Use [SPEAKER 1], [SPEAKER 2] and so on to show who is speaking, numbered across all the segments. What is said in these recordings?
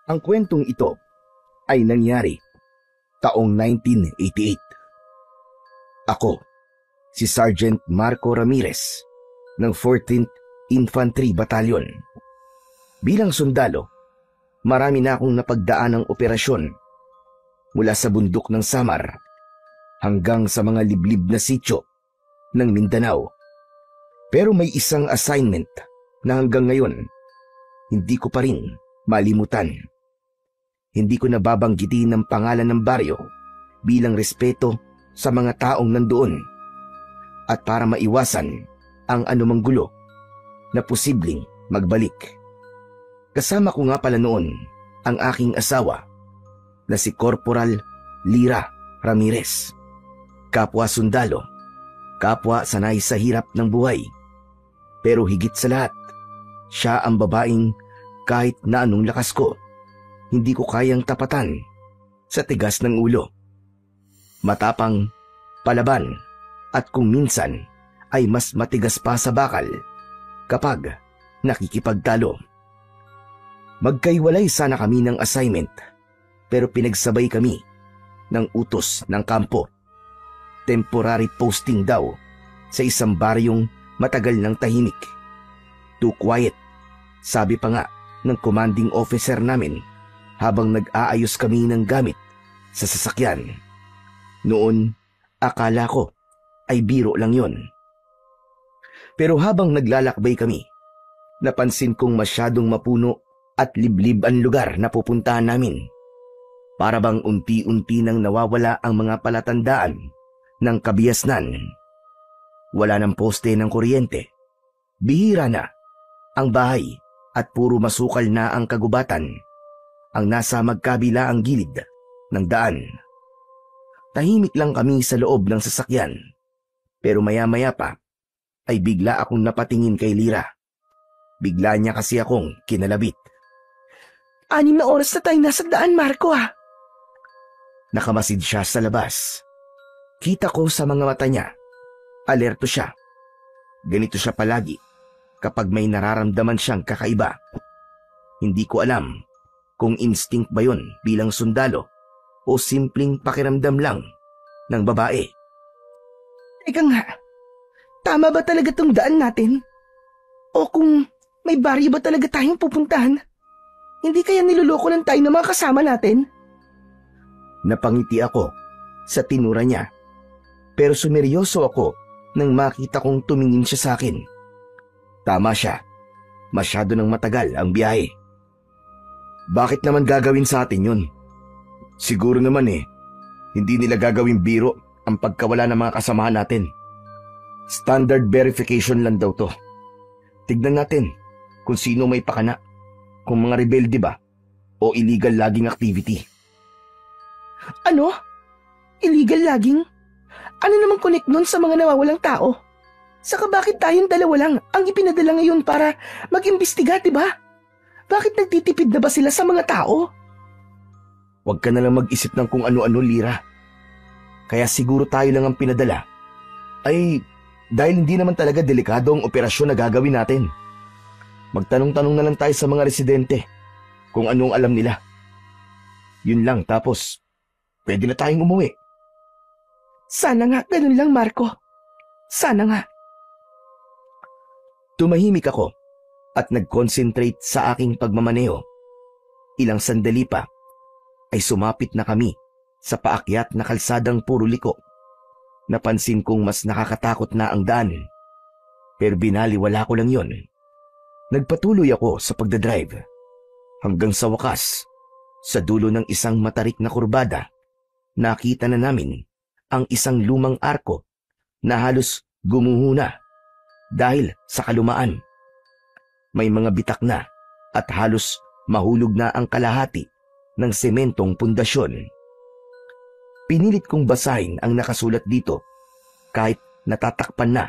[SPEAKER 1] Ang kwentong ito ay nangyari taong 1988. Ako, si Sergeant Marco Ramirez ng 14th Infantry Battalion. Bilang sundalo, marami na akong napagdaan ng operasyon mula sa bundok ng Samar hanggang sa mga liblib na sityo ng Mindanao. Pero may isang assignment na hanggang ngayon hindi ko pa rin malimutan. Hindi ko nababanggitin ang pangalan ng baryo bilang respeto sa mga taong nandoon at para maiwasan ang anumang gulo na posibleng magbalik. Kasama ko nga pala noon ang aking asawa na si Corporal Lira Ramirez. Kapwa sundalo, kapwa sanay sa hirap ng buhay. Pero higit sa lahat, siya ang babaeng kahit na anong lakas ko, hindi ko kayang tapatan sa tigas ng ulo. Matapang, palaban, at kung minsan ay mas matigas pa sa bakal kapag nakikipagtalo. Magkaiwalay sana kami ng assignment pero pinagsabay kami ng utos ng kampo. Temporary posting daw sa isang baryong matagal ng tahimik. Too quiet, sabi pa nga ng commanding officer namin habang nag-aayos kami ng gamit sa sasakyan. Noon, akala ko ay biro lang yon. Pero habang naglalakbay kami, napansin kong masyadong mapuno at liblib ang lugar na pupuntahan namin. Para bang unti-unti nang nawawala ang mga palatandaan ng kabiasnan. Wala ng poste ng kuryente. Bihira na ang bahay at puro masukal na ang kagubatan ang nasa magkabila ang gilid ng daan. Tahimik lang kami sa loob ng sasakyan. Pero maya-maya pa ay bigla akong napatingin kay Lira. Bigla niya kasi akong kinalabit.
[SPEAKER 2] 6 na oras na tayo nasa daan, Marco ah.
[SPEAKER 1] Nakamasid siya sa labas. Kita ko sa mga mata niya. Alerto siya. Ganito siya palagi kapag may nararamdaman siyang kakaiba. Hindi ko alam kung instinct ba yun bilang sundalo o simpleng pakiramdam lang ng babae.
[SPEAKER 2] Teka nga, tama ba talaga tong daan natin? O kung may baryo ba talaga tayong pupuntahan? Hindi kaya niloloko lang tayo ng mga kasama natin?
[SPEAKER 1] Napangiti ako sa tinura niya. Pero sumeryoso ako nang makita kong tumingin siya sa akin. Tama siya. Masyado nang matagal ang biyahe. Bakit naman gagawin sa atin yun? Siguro naman hindi nila gagawin biro ang pagkawala ng mga kasamahan natin. Standard verification lang daw to. Tignan natin kung sino may pakana. Kung mga rebelde ba o illegal logging activity.
[SPEAKER 2] Ano? Illegal logging? Ano namang connect nun sa mga nawawalang tao? Saka bakit tayong dalawa lang ang ipinadala ngayon para mag-imbestiga, diba? Bakit nagtitipid na ba sila sa mga tao?
[SPEAKER 1] Huwag ka na lang mag-isip ng kung ano-ano, Lira. Kaya siguro tayo lang ang pinadala. Ay, dahil hindi naman talaga delikado ang operasyon na gagawin natin. Magtanong-tanong na lang tayo sa mga residente kung anong alam nila. Yun lang, tapos pwede na tayong umuwi.
[SPEAKER 2] Sana nga, ganun lang, Marco. Sana nga.
[SPEAKER 1] Tumahimik ako at nag-concentrate sa aking pagmamaneho. Ilang sandali pa ay sumapit na kami sa paakyat na kalsadang puro liko. Napansin kong mas nakakatakot na ang daan. Pero binaliwala ko lang yon. Nagpatuloy ako sa pagdadrive. Hanggang sa wakas, sa dulo ng isang matarik na kurbada, nakita na namin ang isang lumang arko na halos gumuho na dahil sa kalumaan. May mga bitak na at halos mahulog na ang kalahati ng sementong pundasyon. Pinilit kong basahin ang nakasulat dito kahit natatakpan na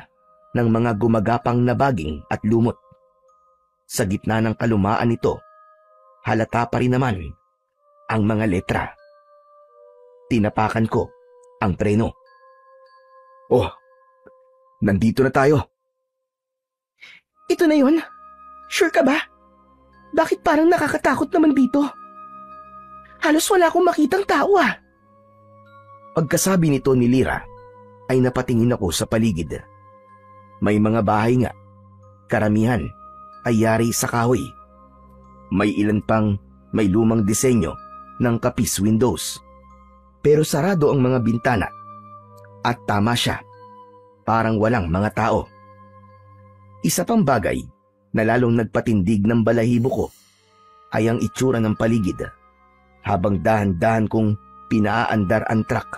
[SPEAKER 1] ng mga gumagapang na baging at lumot. Sa gitna ng kalumaan nito, halata pa rin naman ang mga letra. Tinapakan ko ang preno. Oh, nandito na tayo.
[SPEAKER 2] Ito na yun? Sure ka ba? Bakit parang nakakatakot naman dito? Halos wala akong makitang tao ah.
[SPEAKER 1] Pagkasabi nito ni Lyra, ay napatingin ako sa paligid. May mga bahay nga. Karamihan ay yari sa kahoy. May ilan pang may lumang disenyo ng kapis windows. Pero sarado ang mga bintana. At tama siya, parang walang mga tao. Isa pang bagay na lalong nagpatindig ng balahibo ko ay ang itsura ng paligid. Habang dahan-dahan kong pinaaandar ang truck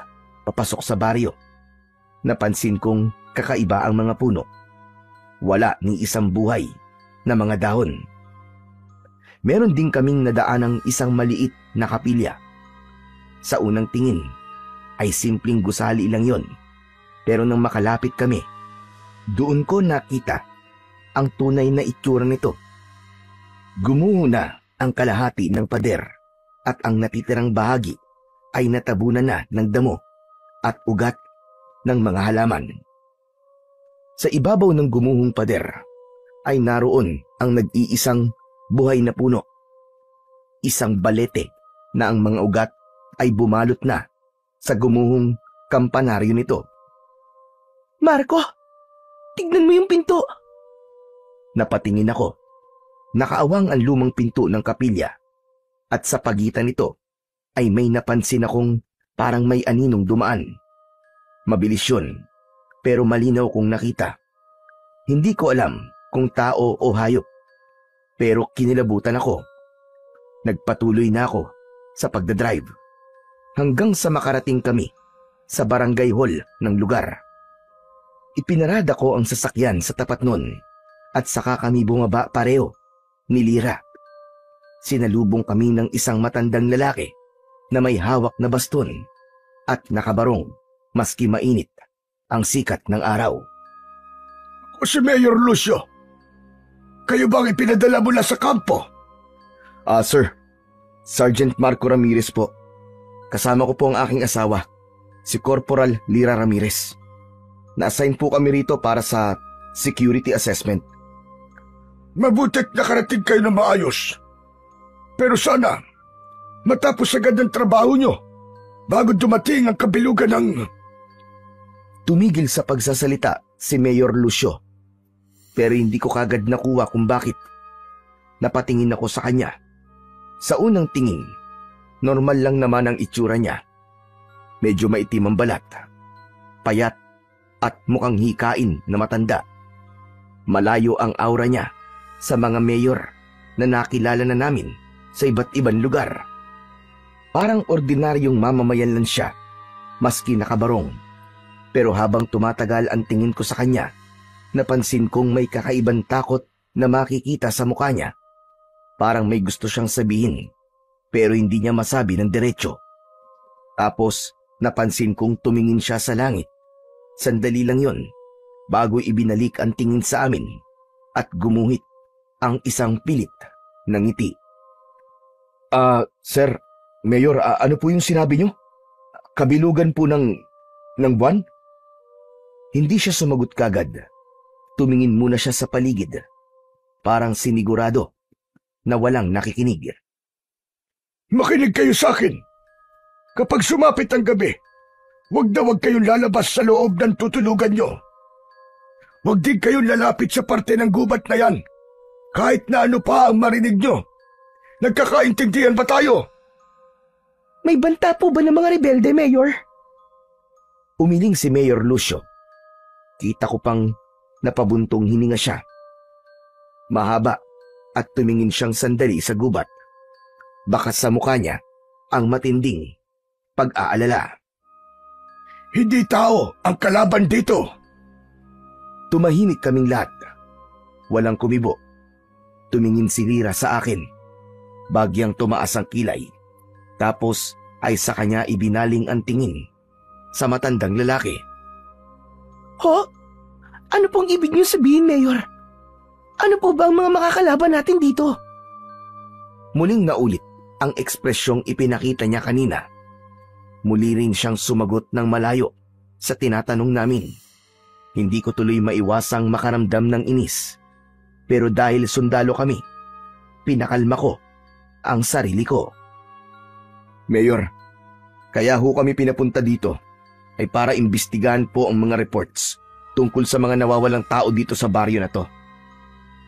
[SPEAKER 1] papasok sa baryo, napansin kong kakaiba ang mga puno. Wala ni isang buhay na mga dahon. Meron din kaming nadaan ng isang maliit na kapilya. Sa unang tingin ay simpleng gusali lang yon. Pero nang makalapit kami, doon ko nakita ang tunay na itsura nito. Gumuho na ang kalahati ng pader at ang natitirang bahagi ay natabunan na ng damo at ugat ng mga halaman. Sa ibabaw ng gumuhong pader ay naroon ang nag-iisang buhay na puno. Isang balete na ang mga ugat ay bumalot na sa gumuhong kampanaryo nito.
[SPEAKER 2] Marco, tignan mo yung pinto.
[SPEAKER 1] Napatingin ako. Nakaawang ang lumang pinto ng kapilya at sa pagitan nito ay may napansin akong parang may aninong dumaan. Mabilis yun, pero malinaw kong nakita. Hindi ko alam kung tao o hayop, pero kinilabutan ako. Nagpatuloy na ako sa pagdadrive hanggang sa makarating kami sa barangay hall ng lugar. Ipinarada ko ang sasakyan sa tapat nun at saka kami bumaba pareho ni Lyra. Sinalubong kami ng isang matandang lalaki na may hawak na baston at nakabarong maski mainit ang sikat ng araw.
[SPEAKER 3] O si Mayor Lucio, kayo bang ipinadala mo na sa kampo?
[SPEAKER 1] Sir, Sergeant Marco Ramirez po. Kasama ko po ang aking asawa, si Corporal Lyra Ramirez. Na-assign po kami rito para sa security assessment.
[SPEAKER 3] Mabutit nakarating kayo na maayos. Pero sana, matapos agad ang trabaho nyo bago dumating ang kabilugan ng...
[SPEAKER 1] Tumigil sa pagsasalita si Mayor Lucio. Pero hindi ko kagad nakuha kung bakit. Napatingin ako sa kanya. Sa unang tingin, normal lang naman ang itsura niya. Medyo maitim ang balat, payat at mukhang hikain na matanda. Malayo ang aura niya sa mga mayor na nakilala na namin sa iba't ibang lugar. Parang ordinaryong mamamayan lang siya, maski nakabarong. Pero habang tumatagal ang tingin ko sa kanya, napansin kong may kakaibang takot na makikita sa mukha niya. Parang may gusto siyang sabihin, pero hindi niya masabi ng diretso. Tapos napansin kong tumingin siya sa langit. Sandali lang yon, bago ibinalik ang tingin sa amin at gumuhit ang isang pilit na ngiti. Sir, Mayor, ano po yung sinabi niyo? Kabilugan po ng buwan? Hindi siya sumagot kagad. Tumingin muna siya sa paligid. Parang sinigurado na walang nakikinig.
[SPEAKER 3] Makinig kayo sa akin. Kapag sumapit ang gabi, huwag kayong lalabas sa loob ng tutulugan nyo. Huwag din kayong lalapit sa parte ng gubat na yan. Kahit na ano pa ang marinig nyo. Nagkakaintindihan ba tayo?
[SPEAKER 2] May banta po ba ng mga rebelde, Mayor?
[SPEAKER 1] Umiling si Mayor Lucio. Kita ko pang napabuntong hininga siya. Mahaba at tumingin siyang sandali sa gubat. Baka sa mukha niya ang matinding pag-aalala.
[SPEAKER 3] Hindi tao ang kalaban dito.
[SPEAKER 1] Tumahimik kaming lahat. Walang kumibo. Tumingin si Lyra sa akin. Bagyang tumaas ang kilay. Tapos ay sa kanya ibinaling ang tingin sa matandang lalaki.
[SPEAKER 2] Ho? Ano pong ibig niyo sabihin, Mayor? Ano po ba ang mga makakalaban natin dito?
[SPEAKER 1] Muling naulit ang ekspresyong ipinakita niya kanina. Muli rin siyang sumagot ng malayo sa tinatanong namin. Hindi ko tuloy maiwasang makaramdam ng inis. Pero dahil sundalo kami, pinakalma ko ang sarili ko. Mayor, kaya ho kami pinapunta dito ay para imbestigahan po ang mga reports tungkol sa mga nawawalang tao dito sa baryo na to.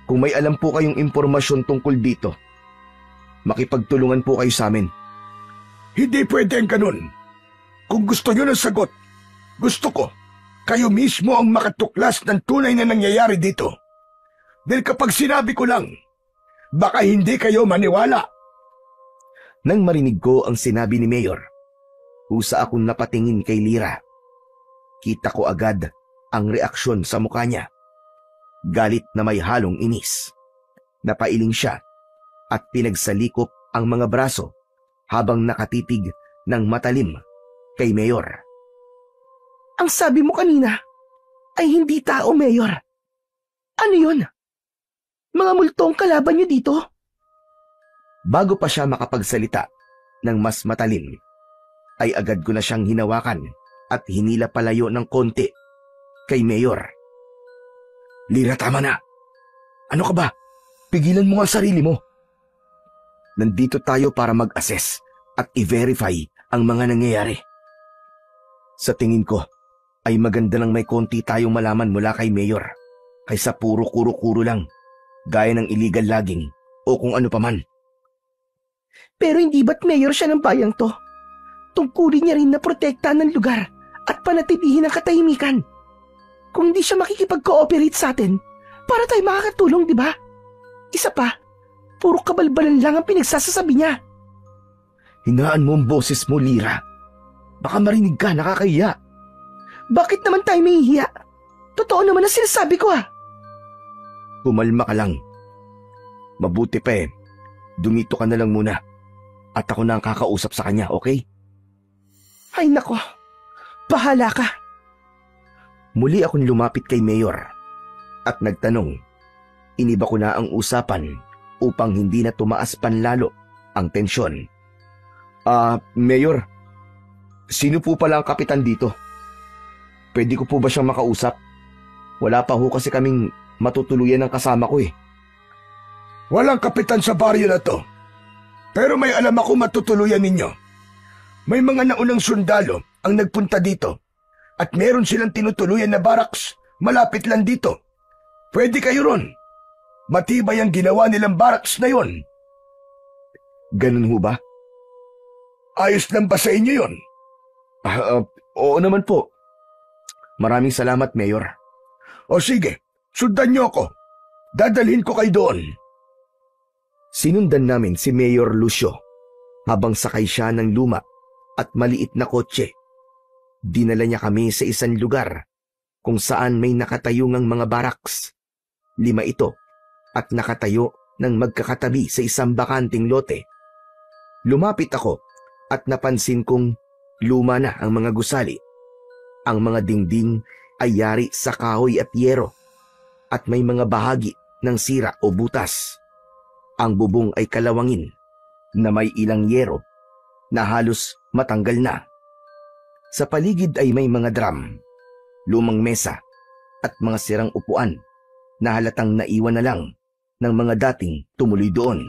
[SPEAKER 1] Kung may alam po kayong impormasyon tungkol dito, makipagtulungan po kayo sa amin.
[SPEAKER 3] Hindi pwede ang ganun. Kung gusto nyo ng sagot, gusto ko, kayo mismo ang makatuklas ng tunay na nangyayari dito. Dahil kapag sinabi ko lang, baka hindi kayo maniwala.
[SPEAKER 1] Nang marinig ko ang sinabi ni Mayor, husa akong napatingin kay Lyra. Kita ko agad ang reaksyon sa mukha niya. Galit na may halong inis. Napailing siya at pinagsalikop ang mga braso habang nakatitig ng matalim kay Mayor.
[SPEAKER 2] Ang sabi mo kanina ay hindi tao, Mayor. Ano yun? Mga multong kalaban niyo dito?
[SPEAKER 1] Bago pa siya makapagsalita ng mas matalim, ay agad ko na siyang hinawakan at hinila palayo ng konti kay Mayor. Lyra, tama na. Ano ka ba? Pigilan mo ang sarili mo. Nandito tayo para mag-assess at i-verify ang mga nangyayari. Sa tingin ko, ay maganda lang may konti tayong malaman mula kay Mayor kaysa puro kuro-kuro lang, gaya ng illegal logging o kung ano paman.
[SPEAKER 2] Pero hindi ba't mayor siya ng bayang to? Tungkulin niya rin na protektahan ng lugar at panatilihin ang katahimikan. Kung hindi siya makikipag-cooperate sa atin, para tayo makakatulong, di ba? Isa pa, puro kabalbalan lang ang pinagsasasabi niya.
[SPEAKER 1] Hinaan mo ang boses mo, Lyra. Baka marinig ka, nakakahiya.
[SPEAKER 2] Bakit naman tayo mahihiya? Totoo naman ang sinasabi ko,
[SPEAKER 1] Pumalma ka lang. Mabuti pa dumito ka na lang muna at ako na ang kakausap sa kanya, okay?
[SPEAKER 2] Ay nako, bahala ka.
[SPEAKER 1] Muli akong lumapit kay Mayor at nagtanong. Iniba ko na ang usapan upang hindi na tumaas panlalo ang tensyon. Mayor, sino po pala ang kapitan dito? Pwede ko po ba siyang makausap? Wala pa ho kasi kaming matutuluyan ng kasama ko
[SPEAKER 3] Walang kapitan sa baryo na to. Pero may alam ako matutuluyan ninyo. May mga naunang sundalo ang nagpunta dito at meron silang tinutuluyan na barracks malapit lang dito. Pwede kayo ron. Matibay ang ginawa nilang barracks na yon.
[SPEAKER 1] Ganun ho ba?
[SPEAKER 3] Ayos lang ba sa inyo yon?
[SPEAKER 1] Oo naman po. Maraming salamat, Mayor.
[SPEAKER 3] O sige, sundan niyo ako. Dadalhin ko kayo doon.
[SPEAKER 1] Sinundan namin si Mayor Lucio habang sakay siya ng luma at maliit na kotse. Dinala niya kami sa isang lugar kung saan may nakatayungang mga barracks. 5 ito at nakatayo ng magkakatabi sa isang bakanting lote. Lumapit ako at napansin kong luma na ang mga gusali. Ang mga dingding ay yari sa kahoy at yero at may mga bahagi ng sira o butas. Ang bubong ay kalawangin na may ilang yero na halos matanggal na. Sa paligid ay may mga drum, lumang mesa at mga sirang upuan na halatang naiwan na lang ng mga dating tumuloy doon.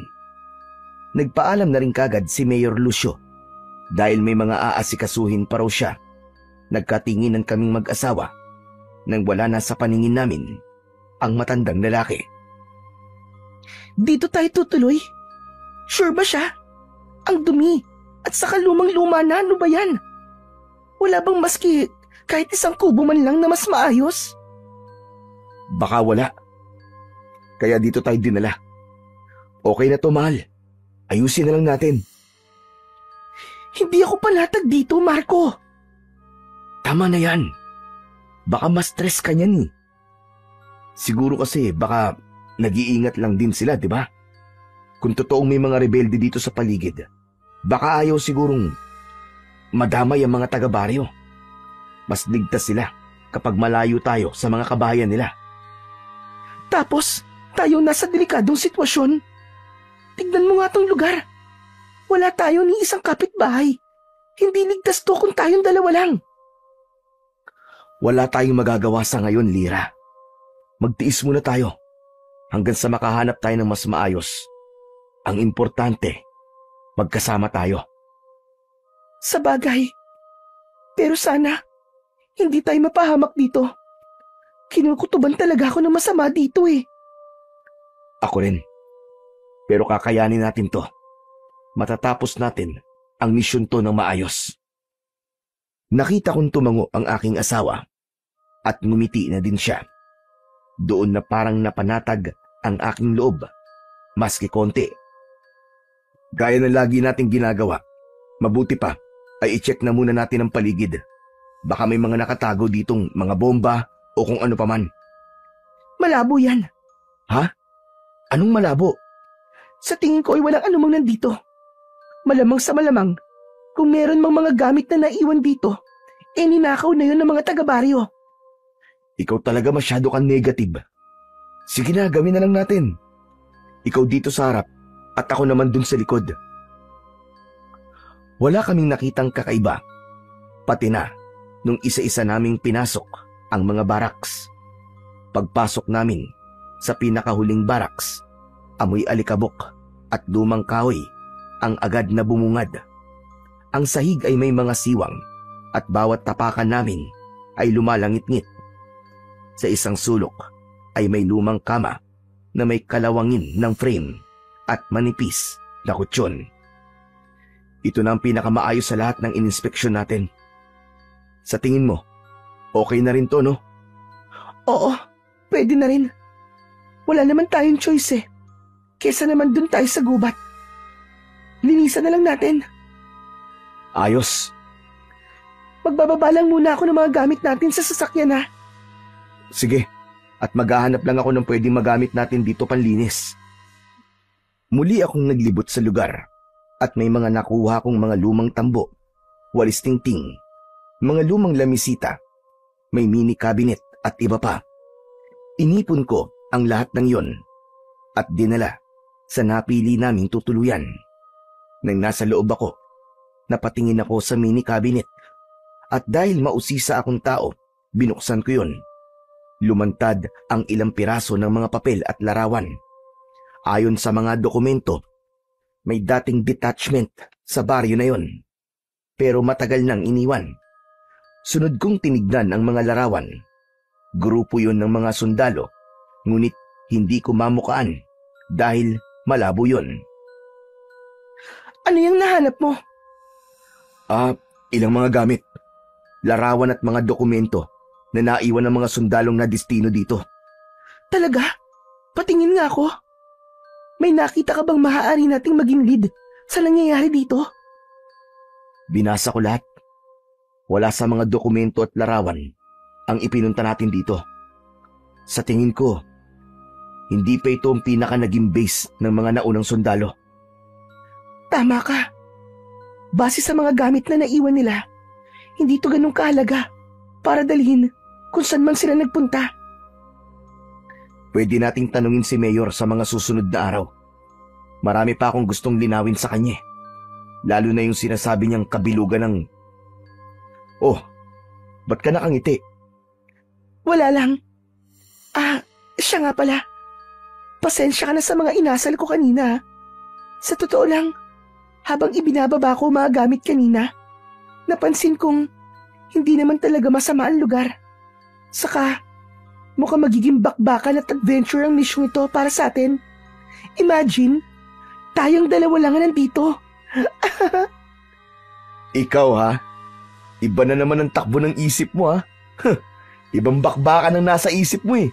[SPEAKER 1] Nagpaalam na rin kagad si Mayor Lucio dahil may mga aasikasuhin pa raw siya. Nagkatinginan kaming mag-asawa nang wala na sa paningin namin ang matandang lalaki.
[SPEAKER 2] Dito tayo tutuloy? Sure ba siya? Ang dumi at saka lumang-luma na, ano ba yan? Wala bang maski kahit isang kubo man lang na mas maayos?
[SPEAKER 1] Baka wala. Kaya dito tayo dinala. Okay na to, mahal. Ayusin na lang natin.
[SPEAKER 2] Hindi ako panatag dito, Marco.
[SPEAKER 1] Tama na yan. Baka ma-stress ka niyan. Siguro kasi baka nag-iingat lang din sila, di ba? Kung totoong may mga rebelde dito sa paligid, baka ayaw sigurong madamay ang mga taga-baryo. Mas ligtas sila kapag malayo tayo sa mga kabahayan nila.
[SPEAKER 2] Tapos, tayo nasa delikadong sitwasyon. Tignan mo nga tong lugar. Wala tayo ni isang kapitbahay. Hindi ligtas to kung tayong dalawa lang.
[SPEAKER 1] Wala tayong magagawa sa ngayon, Lyra. Magtiis muna tayo hanggang sa makahanap tayo ng mas maayos. Ang importante, magkasama tayo.
[SPEAKER 2] Sa bagay. Pero sana, hindi tayo mapahamak dito. Kinukutuban talaga ako ng masama dito eh.
[SPEAKER 1] Ako rin. Pero kakayanin natin to. Matatapos natin ang misyon to ng maayos. Nakita kong tumango ang aking asawa at ngumiti na din siya. Doon na parang napanatag ang aking loob, maski konti. Gaya ng lagi nating ginagawa, mabuti pa ay i-check na muna natin ang paligid. Baka may mga nakatago ditong mga bomba o kung ano paman.
[SPEAKER 2] Malabo yan.
[SPEAKER 1] Ha? Anong malabo?
[SPEAKER 2] Sa tingin ko ay walang anumang nandito. Malamang sa malamang, kung meron mang mga gamit na naiwan dito, ninakaw na yun ng mga taga-baryo.
[SPEAKER 1] Ikaw talaga masyado kang negative. Sige na, gawin na lang natin. Ikaw dito sa harap at ako naman dun sa likod. Wala kaming nakitang kakaiba. Pati na nung isa-isa naming pinasok ang mga baraks. Pagpasok namin sa pinakahuling baraks, amoy alikabok at lumang kahoy ang agad na bumungad. Ang sahig ay may mga siwang at bawat tapakan namin ay lumalangit-ngit. Sa isang sulok ay may lumang kama na may kalawangin ng frame at manipis na kutsyon. Ito na ang pinakamaayos sa lahat ng ininspeksyon natin. Sa tingin mo, okay na rin to, no?
[SPEAKER 2] Oo, pwede na rin. Wala naman tayong choice eh. Kesa naman dun tayo sa gubat. Linisan na lang natin.
[SPEAKER 1] Ayos.
[SPEAKER 2] Magbababa lang muna ako ng mga gamit natin sa sasakyan ha.
[SPEAKER 1] Sige, at maghahanap lang ako ng pwedeng magamit natin dito panlinis. Muli akong naglibot sa lugar at may mga nakuha kong mga lumang tambo, walis tingting, mga lumang lamisita, may mini cabinet at iba pa. Inipon ko ang lahat ng yon at dinala sa napili naming tutuluyan. Nang nasa loob ako, napatingin ako sa mini cabinet at dahil mausisa akong tao, binuksan ko yon. Lumantad ang ilang piraso ng mga papel at larawan. Ayon sa mga dokumento, may dating detachment sa baryo na yon. Pero matagal nang iniwan. Sunod kong tinignan ang mga larawan. Grupo yon ng mga sundalo, ngunit hindi ko mamukaan dahil malabo yon.
[SPEAKER 2] Ano yung nahanap mo?
[SPEAKER 1] Ilang mga gamit, larawan at mga dokumento na naiwan ng mga sundalong na destino dito.
[SPEAKER 2] Talaga? Patingin nga ako. May nakita ka bang maaari nating maging lead sa nangyayari dito?
[SPEAKER 1] Binasa ko lahat. Wala sa mga dokumento at larawan ang ipinunta natin dito. Sa tingin ko, hindi pa ito ang pinaka naging base ng mga naunang sundalo.
[SPEAKER 2] Tama ka. Base sa mga gamit na naiwan nila, hindi ito ganun kahalaga para dalhin kung saan man sila nagpunta.
[SPEAKER 1] Pwede nating tanungin si Mayor sa mga susunod na araw. Marami pa akong gustong linawin sa kanya. Lalo na yung sinasabi niyang kabilugan ng... Oh, ba't ka nakangiti?
[SPEAKER 2] Wala lang. Siya nga pala. Pasensya ka na sa mga inasal ko kanina. Sa totoo lang, habang ibinababa ko mga gamit kanina, napansin kong hindi naman talaga masama ang lugar. Saka, mukhang magiging bakbakan at adventure ang mission ito para sa atin. Imagine, tayong dalawa lang nandito.
[SPEAKER 1] Ikaw ha? Iba na naman ang takbo ng isip mo ha? Ibang bakbakan ang nasa isip mo eh.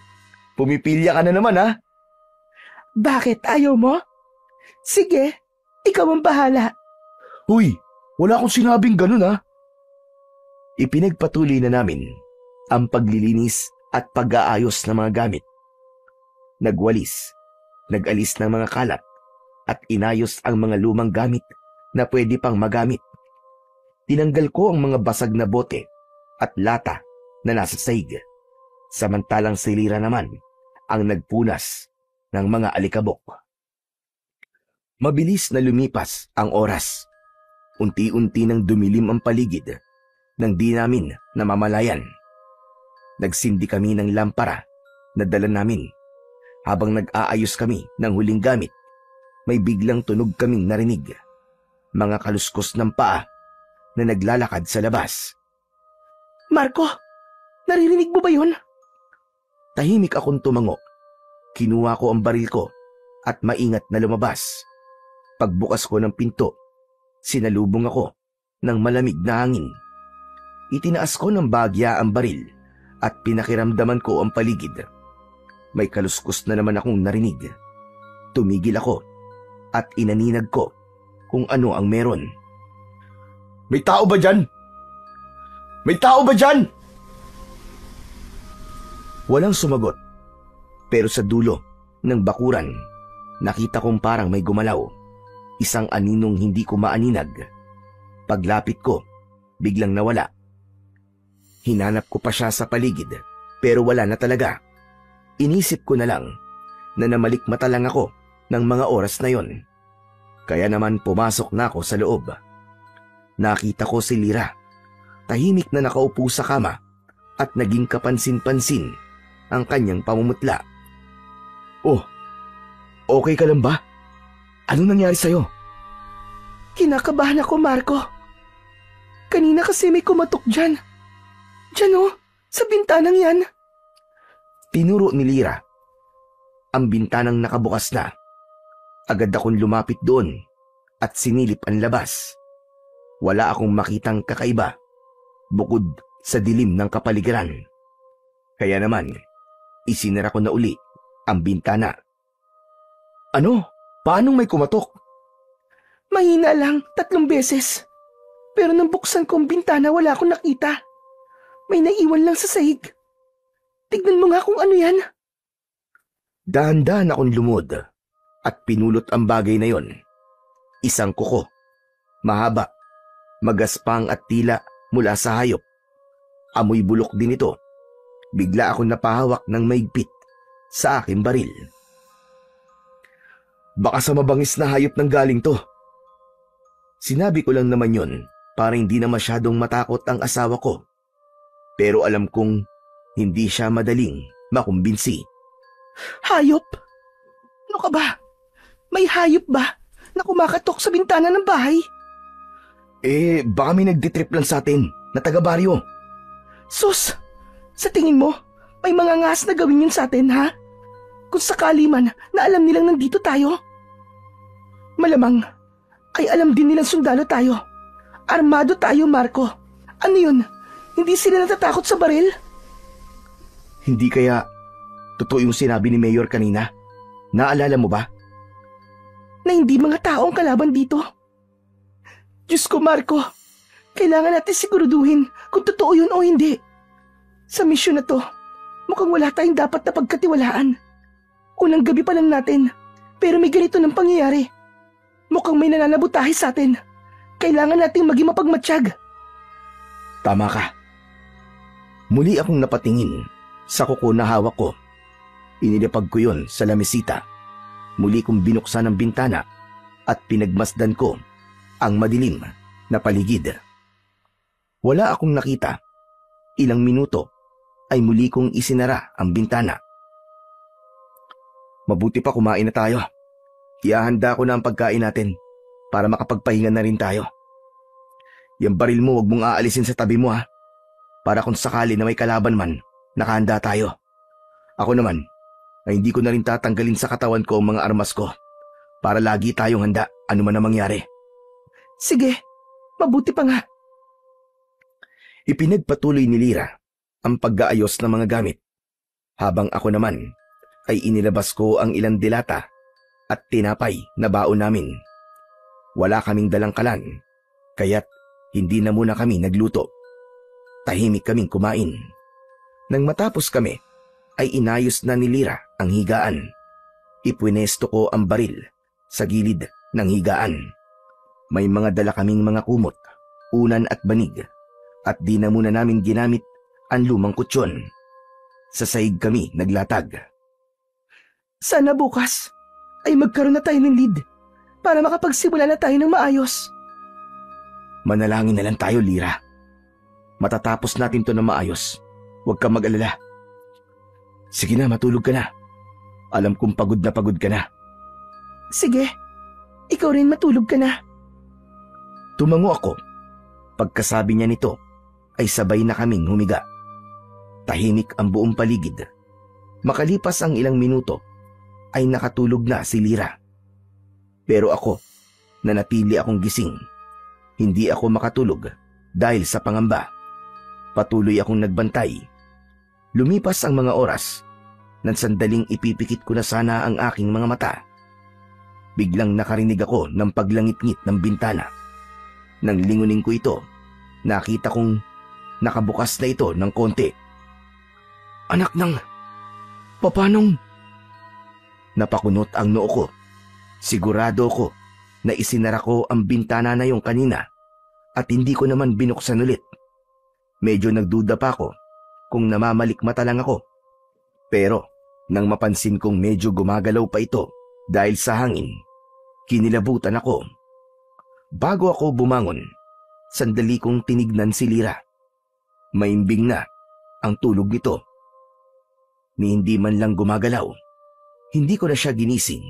[SPEAKER 1] Pumipilya ka na naman ha?
[SPEAKER 2] Bakit? Ayaw mo? Sige, ikaw ang bahala.
[SPEAKER 1] Huy, wala akong sinabing ganun ha? Ipinagpatuloy na namin ang paglilinis at pag-aayos ng mga gamit. Nagwalis, nag-alis ng mga kalat at inayos ang mga lumang gamit na pwede pang magamit. Tinanggal ko ang mga basag na bote at lata na nasa sahig, samantalang silira naman ang nagpunas ng mga alikabok. Mabilis na lumipas ang oras. Unti-unti nang dumilim ang paligid nang di namin namamalayan. Nagsindi kami ng lampara na dala namin. Habang nag-aayos kami ng huling gamit, may biglang tunog kaming narinig. Mga kaluskos ng paa na naglalakad sa labas.
[SPEAKER 2] Marco, naririnig mo ba yun?
[SPEAKER 1] Tahimik akong tumango. Kinuha ko ang baril ko at maingat na lumabas. Pagbukas ko ng pinto, sinalubong ako ng malamig na hangin. Itinaas ko ng bagya ang baril at pinakiramdaman ko ang paligid. May kaluskos na naman akong narinig. Tumigil ako at inaninag ko kung ano ang meron. May tao ba dyan? May tao ba dyan? Walang sumagot, pero sa dulo ng bakuran, nakita kong parang may gumalaw. Isang aninong hindi ko maaninag. Paglapit ko, biglang nawala. Hinanap ko pa siya sa paligid, pero wala na talaga. Inisip ko na lang na namalikmata lang ako ng mga oras na yon. Kaya naman pumasok na ako sa loob. Nakita ko si Lira. Tahimik na nakaupo sa kama at naging kapansin-pansin ang kanyang pamumutla. Oh, okay ka lang ba? Anong nangyari sa'yo?
[SPEAKER 2] Kinakabahan ako, Marco. Kanina kasi may kumatok dyan. Dyan oh, sa bintanang yan.
[SPEAKER 1] Tinuro ni Lira. Ang bintanang nakabukas na. Agad akong lumapit doon at sinilip ang labas. Wala akong makitang kakaiba bukod sa dilim ng kapaligiran. Kaya naman, isinara ko na uli ang bintana. Ano? Paanong may kumatok?
[SPEAKER 2] Mahina lang, 3 beses. Pero nang buksan ko ang bintana, wala akong nakita. May naiwan lang sa sahig. Tignan mo nga kung ano yan.
[SPEAKER 1] Dahan-dahan akong lumod at pinulot ang bagay na yon. Isang kuko, mahaba, magaspang at tila mula sa hayop. Amoy bulok din ito. Bigla akong napahawak ng maigpit sa aking baril. Baka sa mabangis na hayop nang galing to. Sinabi ko lang naman yon para hindi na masyadong matakot ang asawa ko. Pero alam kong hindi siya madaling makumbinsi.
[SPEAKER 2] Hayop? Ano ka ba? May hayop ba na kumakatok sa bintana ng bahay?
[SPEAKER 1] Baka may nagditrip lang sa atin na taga-baryo.
[SPEAKER 2] Sus! Sa tingin mo, may mga ngas na gawin yun sa atin, ha? Kung sakali man na alam nilang nandito tayo. Malamang ay alam din nilang sundalo tayo. Armado tayo, Marco. Ano yun? Hindi sila natatakot sa baril?
[SPEAKER 1] Hindi kaya totoo yung sinabi ni Mayor kanina? Naalala mo ba?
[SPEAKER 2] Na hindi mga taong kalaban dito. Diyos ko, Marco. Kailangan natin siguraduhin kung totoo yun o hindi. Sa misyon na to, mukhang wala tayong dapat na pagkatiwalaan. Unang gabi pa lang natin, pero may ganito ng pangyayari. Mukhang may nananabutahe sa atin. Kailangan nating maging mapagmatsyag.
[SPEAKER 1] Tama ka. Muli akong napatingin sa kuko na hawak ko. Inilapag ko yun sa lamesita. Muli kong binuksan ang bintana at pinagmasdan ko ang madilim na paligid. Wala akong nakita. Ilang minuto ay muli kong isinara ang bintana. Mabuti pa kumain na tayo. Ihahanda ko na ang pagkain natin para makapagpahinga na rin tayo. Yung baril mo, wag mong aalisin sa tabi mo, ha? Para kung sakali na may kalaban man, nakahanda tayo. Ako naman, ay hindi ko na rin tatanggalin sa katawan ko ang mga armas ko para lagi tayong handa ano man ang mangyari.
[SPEAKER 2] Sige, mabuti pa nga.
[SPEAKER 1] Ipinagpatuloy ni Lira ang pag-aayos ng mga gamit, habang ako naman ay inilabas ko ang ilang dilata at tinapay na baon namin. Wala kaming dalang kalan, kaya't hindi na muna kami nagluto. Tahimik kaming kumain. Nang matapos kami, ay inayos na ni Lira ang higaan. Ipwinesto ko ang baril sa gilid ng higaan. May mga dala kaming mga kumot, unan at banig, at di na muna namin ginamit ang lumang kutsyon. Sa sahig kami naglatag.
[SPEAKER 2] Sana bukas ay magkaroon na tayo ng lead para makapagsimula na tayo ng maayos.
[SPEAKER 1] Manalangin na lang tayo, Lira. Matatapos natin to na maayos. Huwag kang mag-alala. Sige na, matulog ka na. Alam kong pagod ka na.
[SPEAKER 2] Sige, ikaw rin matulog ka na.
[SPEAKER 1] Tumango ako Pagkasabi niya nito ay sabay na kaming humiga. Tahimik ang buong paligid. Makalipas ang ilang minuto ay nakatulog na si Lira. Pero ako, nanatili akong gising. Hindi ako makatulog dahil sa pangamba. Patuloy akong nagbantay. Lumipas ang mga oras. Nang sandaling ipipikit ko na sana ang aking mga mata. Biglang nakarinig ako ng paglangit-ngit ng bintana. Nang lingunin ko ito, nakita kong nakabukas na ito ng konti.
[SPEAKER 2] Anak ng... Papanong...
[SPEAKER 1] Napakunot ang noo ko. Sigurado ko na isinara ko ang bintana na yung kanina at hindi ko naman binuksan ulit. Medyo nagduda pa ako kung namamalikmata lang ako. Pero nang mapansin kong medyo gumagalaw pa ito dahil sa hangin, kinilabutan ako. Bago ako bumangon, sandali kong tinignan si Lira. Maimbing na ang tulog nito. Ni hindi man lang gumagalaw, hindi ko na siya ginising,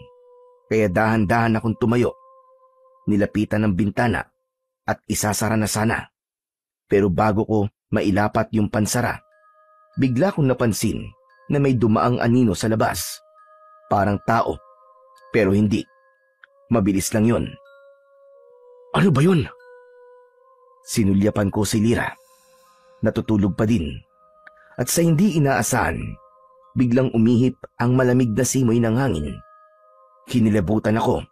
[SPEAKER 1] kaya dahan-dahan akong tumayo. Nilapitan ng bintana at isasara na sana. Pero bago ko mailapat yung pansara, bigla kong napansin na may dumaang anino sa labas. Parang tao, pero hindi. Mabilis lang yon.
[SPEAKER 2] Ano ba yun?
[SPEAKER 1] Sinulyapan ko si Lira. Natutulog pa din. At sa hindi inaasahan, biglang umihip ang malamig na simoy ng hangin. Kinilabutan ako.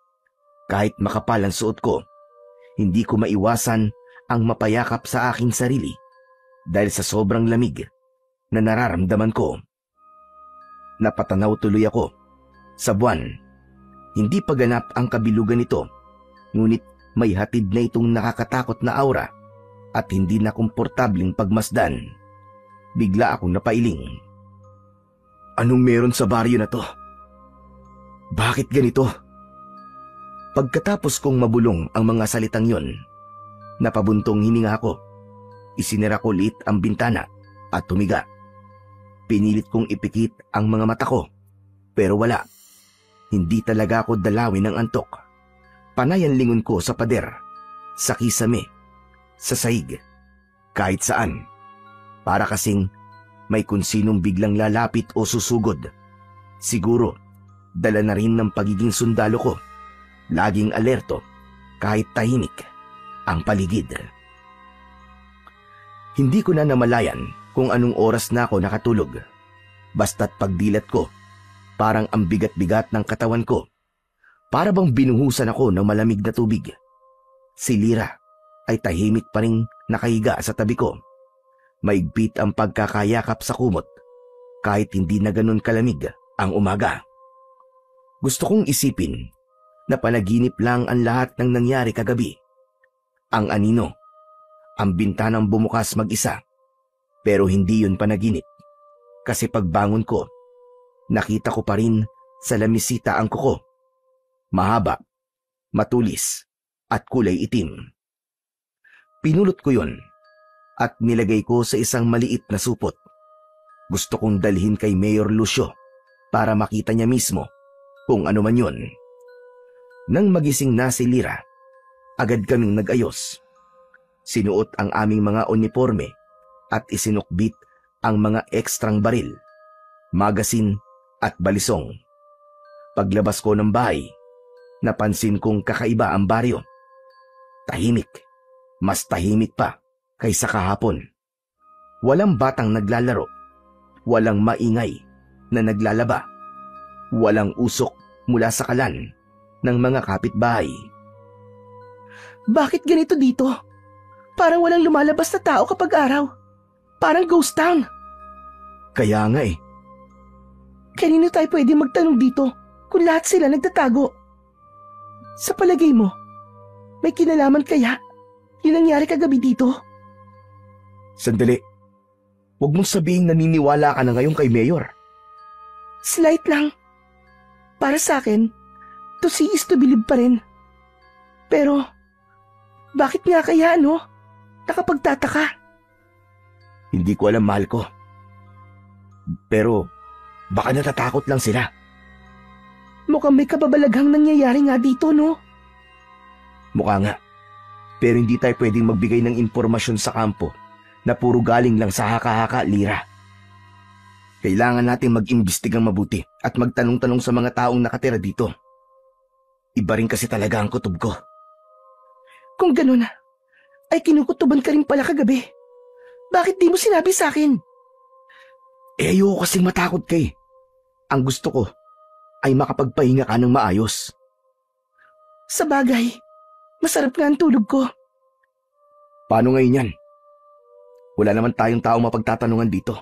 [SPEAKER 1] Kahit makapal ang suot ko, hindi ko maiwasan ang mapayakap sa aking sarili dahil sa sobrang lamig na nararamdaman ko. Napatanaw tuloy ako sa buwan. Hindi pa ganap ang kabilugan nito, ngunit may hatid na itong nakakatakot na aura at hindi na komportabling pagmasdan. Bigla akong napailing. Anong meron sa baryo na to? Bakit ganito? Pagkatapos kong mabulong ang mga salitang yon, napabuntong hininga ako. Isinara ko ulit ang bintana at tumiga. Pinilit kong ipikit ang mga mata ko, pero wala. Hindi talaga ako dalawin ng antok. Panay ang lingon ko sa pader, sa kisame, sa sahig, kahit saan. Para kasing may kung sinong biglang lalapit o susugod. Siguro, dala na rin ng pagiging sundalo ko. Laging alerto, kahit tahimik, ang paligid. Hindi ko na namalayan kung anong oras na ako nakatulog. Basta't pagdilat ko, parang ang bigat-bigat ng katawan ko. Para bang binuhusan ako ng malamig na tubig. Si Lira ay tahimik pa rin nakahiga sa tabi ko. Maigpit ang pagkakayakap sa kumot, kahit hindi na ganun kalamig ang umaga. Gusto kong isipin na panaginip lang ang lahat ng nangyari kagabi. Ang anino, ang bintanang bumukas mag-isa, pero hindi yun panaginip. Kasi pagbangon ko, nakita ko pa rin sa lamisita ang kuko. Mahaba, matulis, at kulay itim. Pinulot ko yun at nilagay ko sa isang maliit na supot. Gusto kong dalhin kay Mayor Lucio para makita niya mismo kung ano man yun. Nang magising na si Lira, agad kaming nag-ayos. Sinuot ang aming mga uniforme at isinukbit ang mga ekstrang baril, magasin at balisong. Paglabas ko ng bahay, napansin kong kakaiba ang baryo. Tahimik, mas tahimik pa kaysa kahapon. Walang batang naglalaro, walang maingay na naglalaba, walang usok mula sa kalan ng mga kapitbahay.
[SPEAKER 2] Bakit ganito dito? Parang walang lumalabas na tao kapag araw. Parang ghost town.
[SPEAKER 1] Kaya nga eh.
[SPEAKER 2] Kanino tayo pwede magtanong dito kung lahat sila nagtatago? Sa palagay mo, may kinalaman kaya yung nangyari kagabi dito?
[SPEAKER 1] Sandali. Huwag mong sabihin naniniwala ka na ngayon kay Mayor.
[SPEAKER 2] Slight lang. Para sa akin, to see is to believe pa rin. Pero, bakit nga kaya nakapagtataka?
[SPEAKER 1] Hindi ko alam, mahal ko. Pero, baka natatakot lang sila.
[SPEAKER 2] Mukhang may kababalaghang nangyayari nga dito, no?
[SPEAKER 1] Mukha nga. Pero hindi tayo pwedeng magbigay ng impormasyon sa kampo na puro galing lang sa haka-haka, Lira. Kailangan natin mag-imbestigang mabuti at magtanong-tanong sa mga taong nakatira dito. Iba rin kasi talaga ang kutob ko.
[SPEAKER 2] Kung ganun, ay kinukutuban ka rin pala kagabi. Bakit di mo sinabi sa akin?
[SPEAKER 1] Ayoko kasing matakot kay. Ang gusto ko ay makapagpahinga ka ng maayos.
[SPEAKER 2] Sa bagay, masarap nga ang tulog ko.
[SPEAKER 1] Paano ngayon yan? Wala naman tayong taong mapagtatanungan dito.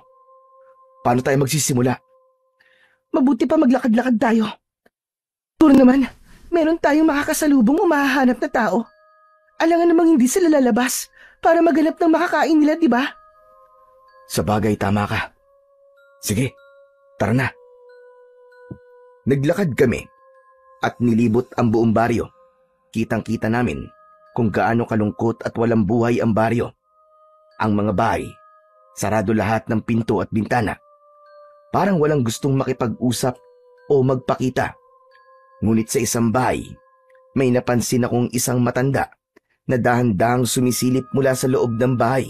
[SPEAKER 1] Paano tayo magsisimula?
[SPEAKER 2] Mabuti pa maglakad-lakad tayo. Puro naman, meron tayong makakasalubong o mahahanap na tao. Alangan namang hindi sila lalabas para maghanap ng makakain nila, di ba?
[SPEAKER 1] Sa bagay, tama ka. Sige, tara na. Naglakad kami at nilibot ang buong baryo. Kitang-kita namin kung gaano kalungkot at walang buhay ang baryo. Ang mga bahay, sarado lahat ng pinto at bintana. Parang walang gustong makipag-usap o magpakita. Ngunit sa isang bahay, may napansin akong isang matanda na dahan-dahang sumisilip mula sa loob ng bahay.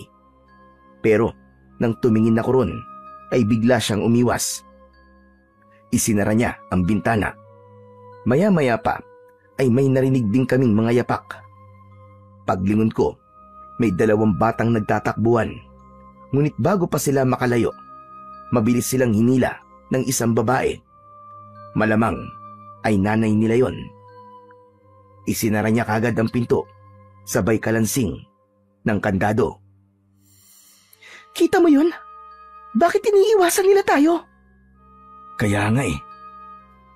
[SPEAKER 1] Pero nang tumingin ako ron, ay bigla siyang umiwas. Isinara niya ang bintana. Maya-maya pa ay may narinig din kaming mga yapak. Paglingon ko, may 2 batang nagtatakbuhan. Ngunit bago pa sila makalayo, mabilis silang hinila ng isang babae. Malamang ay nanay nila yon. Isinara niya kagad ang pinto, sabay kalansing ng kandado.
[SPEAKER 2] Kita mo yun? Bakit iniiwasan nila tayo?
[SPEAKER 1] Kaya nga eh.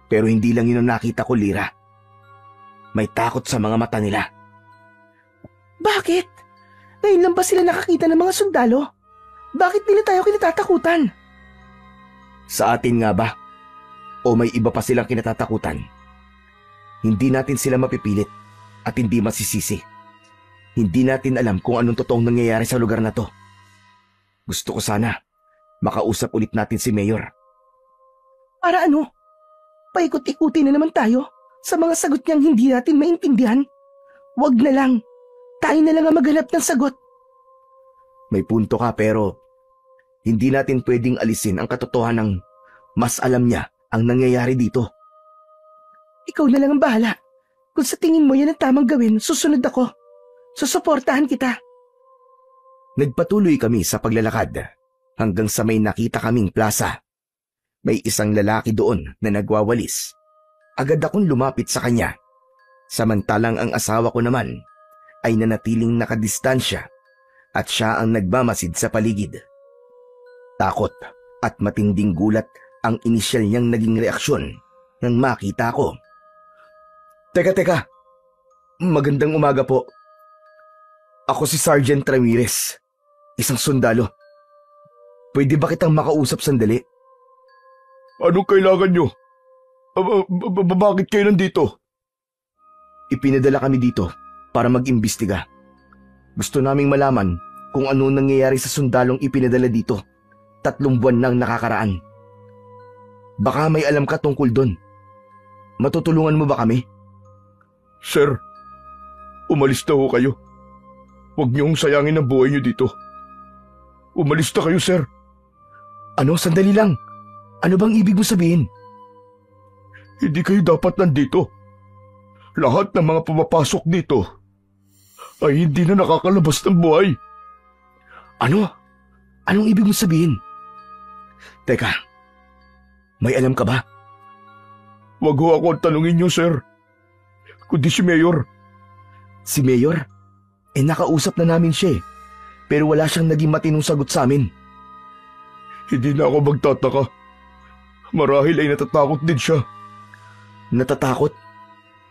[SPEAKER 1] Pero hindi lang yun ang nakita ko, Lira. May takot sa mga mata nila.
[SPEAKER 2] Bakit? Ngayon lang ba sila nakakita ng mga sundalo? Bakit nila tayo kinatatakutan?
[SPEAKER 1] Sa atin nga ba? O may iba pa silang kinatatakutan? Hindi natin sila mapipilit at hindi masisisi. Hindi natin alam kung anong totoong nangyayari sa lugar na to. Gusto ko sana makausap ulit natin si Mayor.
[SPEAKER 2] Para ano? Paikot-ikutin na naman tayo sa mga sagot niyang hindi natin maintindihan. Wag na lang. Tayo na lang ang maghanap ng sagot.
[SPEAKER 1] May punto ka pero hindi natin pwedeng alisin ang katotohanan ng mas alam niya ang nangyayari dito.
[SPEAKER 2] Ikaw na lang ang bahala. Kung sa tingin mo yan ang tamang gawin, susunod ako. Susuportahan kita.
[SPEAKER 1] Nagpatuloy kami sa paglalakad hanggang sa may nakita kaming plaza. May isang lalaki doon na nagwawalis. Agad akong lumapit sa kanya. Samantalang ang asawa ko naman ay nanatiling nakadistansya at siya ang nagmamasid sa paligid. Takot at matinding gulat ang inisyal niyang naging reaksyon nang makita ko. Teka. Magandang umaga po. Ako si Sergeant Ramirez, isang sundalo. Pwede ba kitang makausap sandali?
[SPEAKER 3] Anong kailangan nyo? Bakit kayo nandito?
[SPEAKER 1] Ipinadala kami dito para mag-imbestiga. Gusto naming malaman kung ano nangyayari sa sundalong ipinadala dito 3 buwan nang nakakaraan. Baka may alam ka tungkol doon. Matutulungan mo ba kami?
[SPEAKER 3] Sir, umalis na ho kayo. Huwag niyong sayangin ang buhay niyo dito. Umalis na kayo, sir.
[SPEAKER 1] Ano? Sandali lang. Ano bang ibig mo sabihin?
[SPEAKER 3] Hindi kayo dapat nandito. Lahat ng mga pumapasok dito ay hindi na nakakalabas ng buhay.
[SPEAKER 1] Ano? Anong ibig mo sabihin? Teka, may alam ka ba?
[SPEAKER 3] Wag ho ako ang tanungin niyo, sir. Kundi si Mayor.
[SPEAKER 1] Si Mayor? Nakausap na namin siya eh. Pero wala siyang naging matinong sagot sa amin.
[SPEAKER 3] Hindi na ako magtataka. Marahil ay natatakot din siya.
[SPEAKER 1] Natatakot?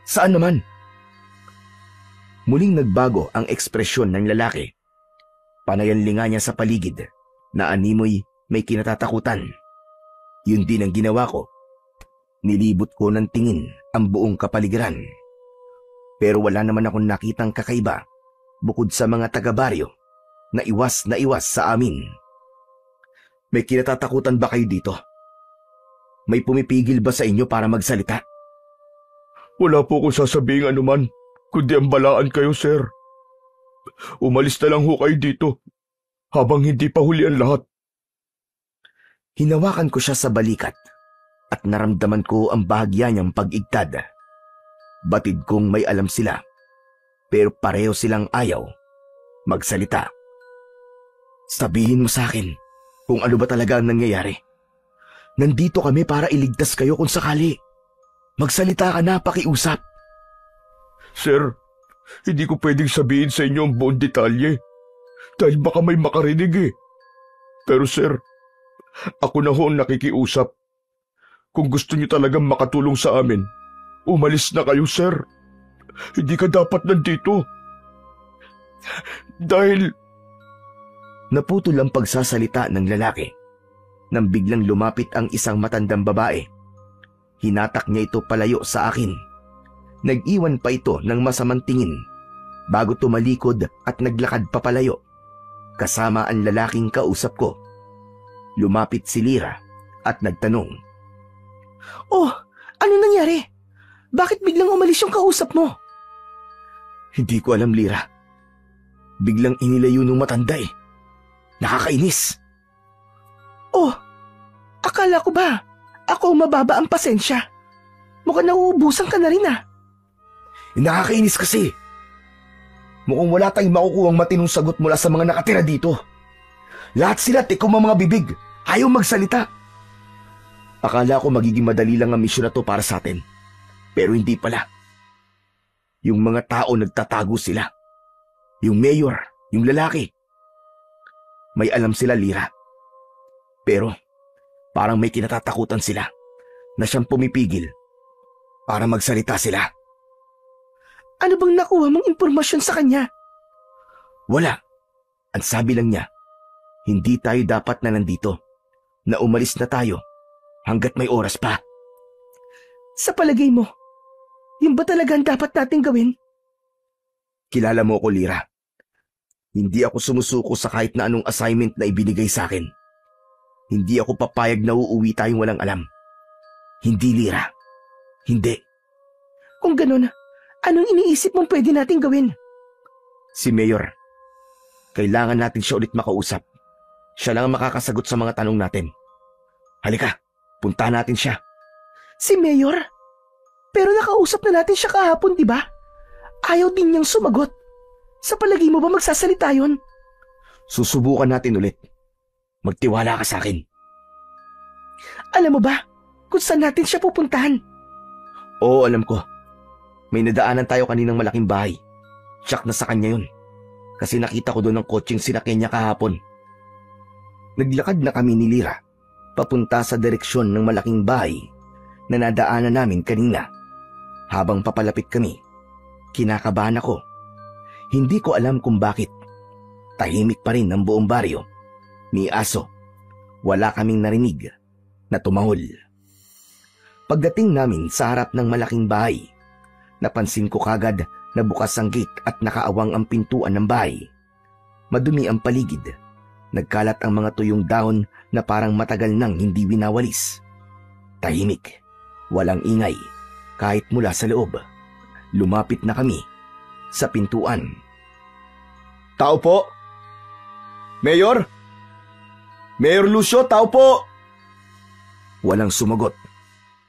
[SPEAKER 1] Saan naman? Muling nagbago ang ekspresyon ng lalaki. Panayanlinga niya sa paligid na animoy may kinatatakutan. Yun din ang ginawa ko. Nilibot ko ng tingin ang buong kapaligiran. Pero wala naman akong nakitang kakaiba bukod sa mga taga-baryo na iwas sa amin. May kinatatakutan ba kayo dito? May pumipigil ba sa inyo para magsalita?
[SPEAKER 3] Wala po akong sasabihin anuman, kundi ang balaan kayo, sir. Umalis na lang ho kayo dito habang hindi pa huli ang lahat.
[SPEAKER 1] Hinawakan ko siya sa balikat at naramdaman ko ang bahagya niyang pag-igtad. Batid kong may alam sila, pero pareho silang ayaw magsalita. Sabihin mo sa akin kung ano ba talaga ang nangyayari. Nandito kami para iligtas kayo kung sakali. Magsalita ka na, pakiusap.
[SPEAKER 3] Sir, hindi ko pwedeng sabihin sa inyo ang buong detalye dahil baka may makarinig eh. Pero sir, ako na ho ang nakikiusap. Kung gusto niyo talagang makatulong sa amin, umalis na kayo, sir. Hindi ka dapat nandito. Dahil...
[SPEAKER 1] Naputol ang pagsasalita ng lalaki nang biglang lumapit ang isang matandang babae. Hinatak niya ito palayo sa akin. Nag-iwan pa ito ng masamang tingin bago tumalikod at naglakad papalayo kasama ang lalaking kausap ko. Lumapit si Lyra at nagtanong.
[SPEAKER 2] Oh, ano nangyari? Bakit biglang umalis yung kausap mo?
[SPEAKER 1] Hindi ko alam, Lyra. Biglang inilayo nung matanda eh. Nakakainis.
[SPEAKER 2] Oh, akala ko ba ako mababa ang pasensya? Mukhang nauubusan ka na rin ah.
[SPEAKER 1] Nakakainis kasi. Mukhang wala tayong makukuhang matinong sagot mula sa mga nakatira dito. Lahat sila tikom ang mga bibig. Ayaw magsalita. Akala ko magiging madali lang ang misyon na to para sa atin. Pero hindi pala. Yung mga tao nagtatago sila. Yung mayor, yung lalaki. May alam sila, Lyra. Pero parang may kinatatakutan sila na siyang pumipigil para magsalita sila.
[SPEAKER 2] Ano bang nakuha mong impormasyon sa kanya?
[SPEAKER 1] Wala. Ang sabi lang niya, hindi tayo dapat na nandito. Na umalis na tayo hanggat may oras pa.
[SPEAKER 2] Sa palagay mo, yun ba talaga ang dapat nating gawin?
[SPEAKER 1] Kilala mo ko, Lyra. Hindi ako sumusuko sa kahit na anong assignment na ibinigay sa akin. Hindi ako papayag na uuwi tayong walang alam. Hindi, Lyra. Hindi.
[SPEAKER 2] Kung ganun, anong iniisip mong pwede nating gawin?
[SPEAKER 1] Si Mayor. Kailangan natin siya ulit makausap. Siya lang ang makakasagot sa mga tanong natin. Halika, puntahan natin siya.
[SPEAKER 2] Si Mayor? Pero nakausap na natin siya kahapon, di ba? Ayaw din niyang sumagot. Sa palagay mo ba magsasalita yun?
[SPEAKER 1] Susubukan natin ulit. Magtiwala ka sa akin.
[SPEAKER 2] Alam mo ba kung saan natin siya pupuntahan?
[SPEAKER 1] Oo, alam ko. May nadaanan tayo kaninang malaking bahay. Tsak na sa kanya yun. Kasi nakita ko doon ang kotseng sinakyan niya kahapon. Naglakad na kami ni Lyra papunta sa direksyon ng malaking bahay na nadaanan namin kanina. Habang papalapit kami, kinakabahan ako. Hindi ko alam kung bakit. Tahimik pa rin ang buong baryo. Ni aso, wala kaming narinig na tumahol. Pagdating namin sa harap ng malaking bahay, napansin ko kagad na bukas ang gate at nakaawang ang pintuan ng bahay. Madumi ang paligid. Nagkalat ang mga tuyong dahon na parang matagal nang hindi winawalis. Tahimik, walang ingay, kahit mula sa loob. Lumapit na kami sa pintuan. Tao po? Mayor? Mayor Lucio, tao po! Walang sumagot.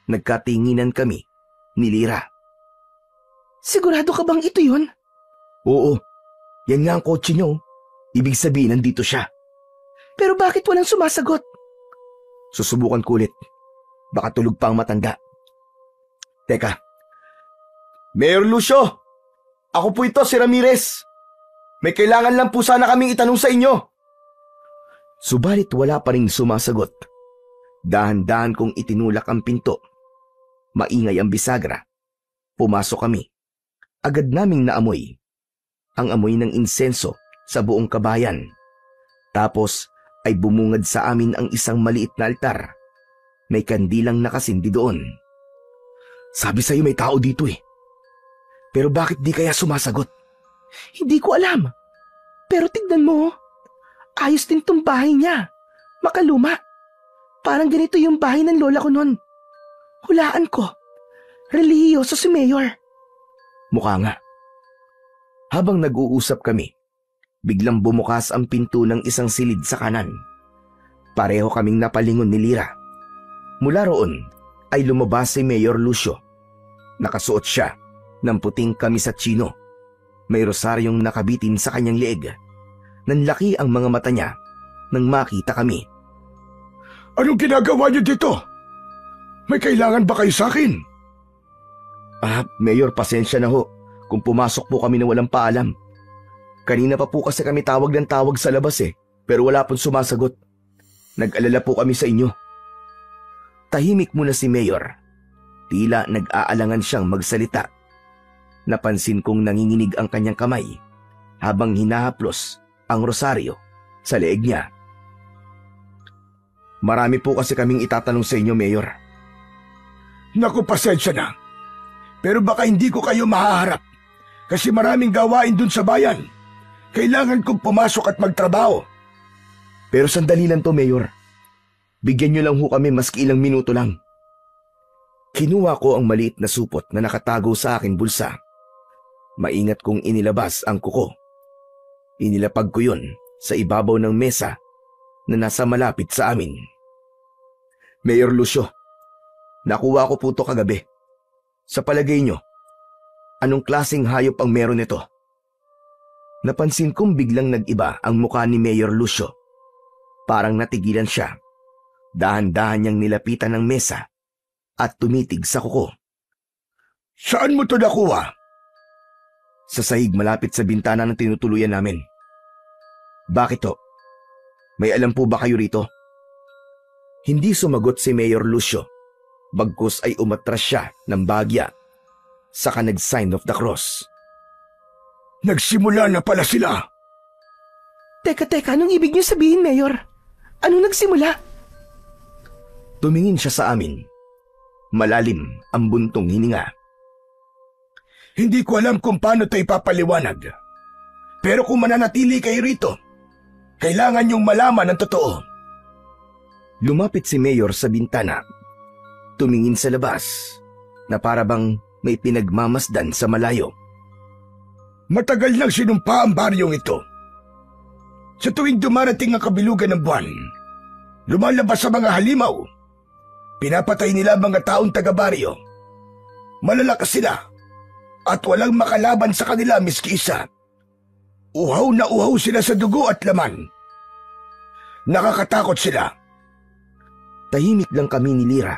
[SPEAKER 1] Nagkatinginan kami ni Lyra.
[SPEAKER 2] Sigurado ka bang ito yun?
[SPEAKER 1] Oo, yan nga ang kotse niyo. Ibig sabihin nandito siya.
[SPEAKER 2] Pero bakit walang sumasagot?
[SPEAKER 1] Susubukan ko ulit. Baka tulog pa ang matanda. Teka. Mayor Lucio! Ako po ito, si Ramirez. May kailangan lang po sana kaming itanong sa inyo. Subalit wala pa ring sumasagot. Dahan-dahan kong itinulak ang pinto. Maingay ang bisagra. Pumasok kami. Agad naming naamoy. Ang amoy ng insenso sa buong kabayan. Tapos ay bumungad sa amin ang isang maliit na altar. May kandilang nakasindi doon. Sabi sa'yo may tao dito eh. Pero bakit di kaya sumasagot?
[SPEAKER 2] Hindi ko alam. Pero tignan mo, ayos din tong bahay niya. Makaluma. Parang ganito yung bahay ng lola ko nun. Hulaan ko. Relihiyoso si Mayor.
[SPEAKER 1] Mukha nga. Habang nag-uusap kami, biglang bumukas ang pinto ng isang silid sa kanan. Pareho kaming napalingon ni Lyra. Mula roon ay lumabas si Mayor Lucio. Nakasuot siya ng puting kamis at chino. May rosaryong nakabitin sa kanyang leeg. Nanlaki ang mga mata niya nang makita kami.
[SPEAKER 3] Anong ginagawa niyo dito? May kailangan ba kayo sa akin?
[SPEAKER 1] Mayor, pasensya na ho kung pumasok po kami na walang paalam. Kanina pa po kasi kami tawag ng tawag sa labas pero wala pong sumasagot. Nag-alala po kami sa inyo. Tahimik muna si Mayor. Tila nag-aalangan siyang magsalita. Napansin kong nanginginig ang kanyang kamay habang hinahaplos ang rosaryo sa leeg niya. Marami po kasi kaming itatanong sa inyo, Mayor.
[SPEAKER 3] Naku, pasensya na. Pero baka hindi ko kayo mahaharap kasi maraming gawain dun sa bayan. Kailangan kong pumasok at magtrabaho.
[SPEAKER 1] Pero sandali lang to, Mayor. Bigyan niyo lang ho kami maski ilang minuto lang. Kinuha ko ang maliit na supot na nakatago sa aking bulsa. Maingat kong inilabas ang kuko. Inilapag ko yun sa ibabaw ng mesa na nasa malapit sa amin. Mayor Lucio, nakuha ko po ito kagabi. Sa palagay nyo, anong klaseng hayop ang meron nito? Napansin kong biglang nag-iba ang mukha ni Mayor Lucio. Parang natigilan siya. Dahan-dahan niyang nilapitan ng mesa at tumitig sa kuko.
[SPEAKER 3] Saan mo ito nakuha?
[SPEAKER 1] Sa sahig malapit sa bintana ng tinutuluyan namin. Bakit to? May alam po ba kayo rito? Hindi sumagot si Mayor Lucio. Bagkus ay umatras siya ng bagya. Saka nag-sign of the cross.
[SPEAKER 3] Nagsimula na pala sila.
[SPEAKER 2] Teka, anong ibig niyo sabihin, Mayor? Anong nagsimula?
[SPEAKER 1] Tumingin siya sa amin. Malalim ang buntong hininga.
[SPEAKER 3] Hindi ko alam kung paano ito ipapaliwanag. Pero kung mananatili kayo rito, kailangan niyong malaman ang totoo.
[SPEAKER 1] Lumapit si Mayor sa bintana. Tumingin sa labas na para bang may pinagmamasdan sa malayo.
[SPEAKER 3] Matagal nang sinumpa ang baryong ito. Sa tuwing dumarating ang kabilugan ng buwan, lumalabas sa mga halimaw. Pinapatay nila mga taong taga-baryo. Malalakas sila at walang makalaban sa kanila miski isa. Uhaw na uhaw sila sa dugo at laman. Nakakatakot sila.
[SPEAKER 1] Tahimik lang kami ni Lyra.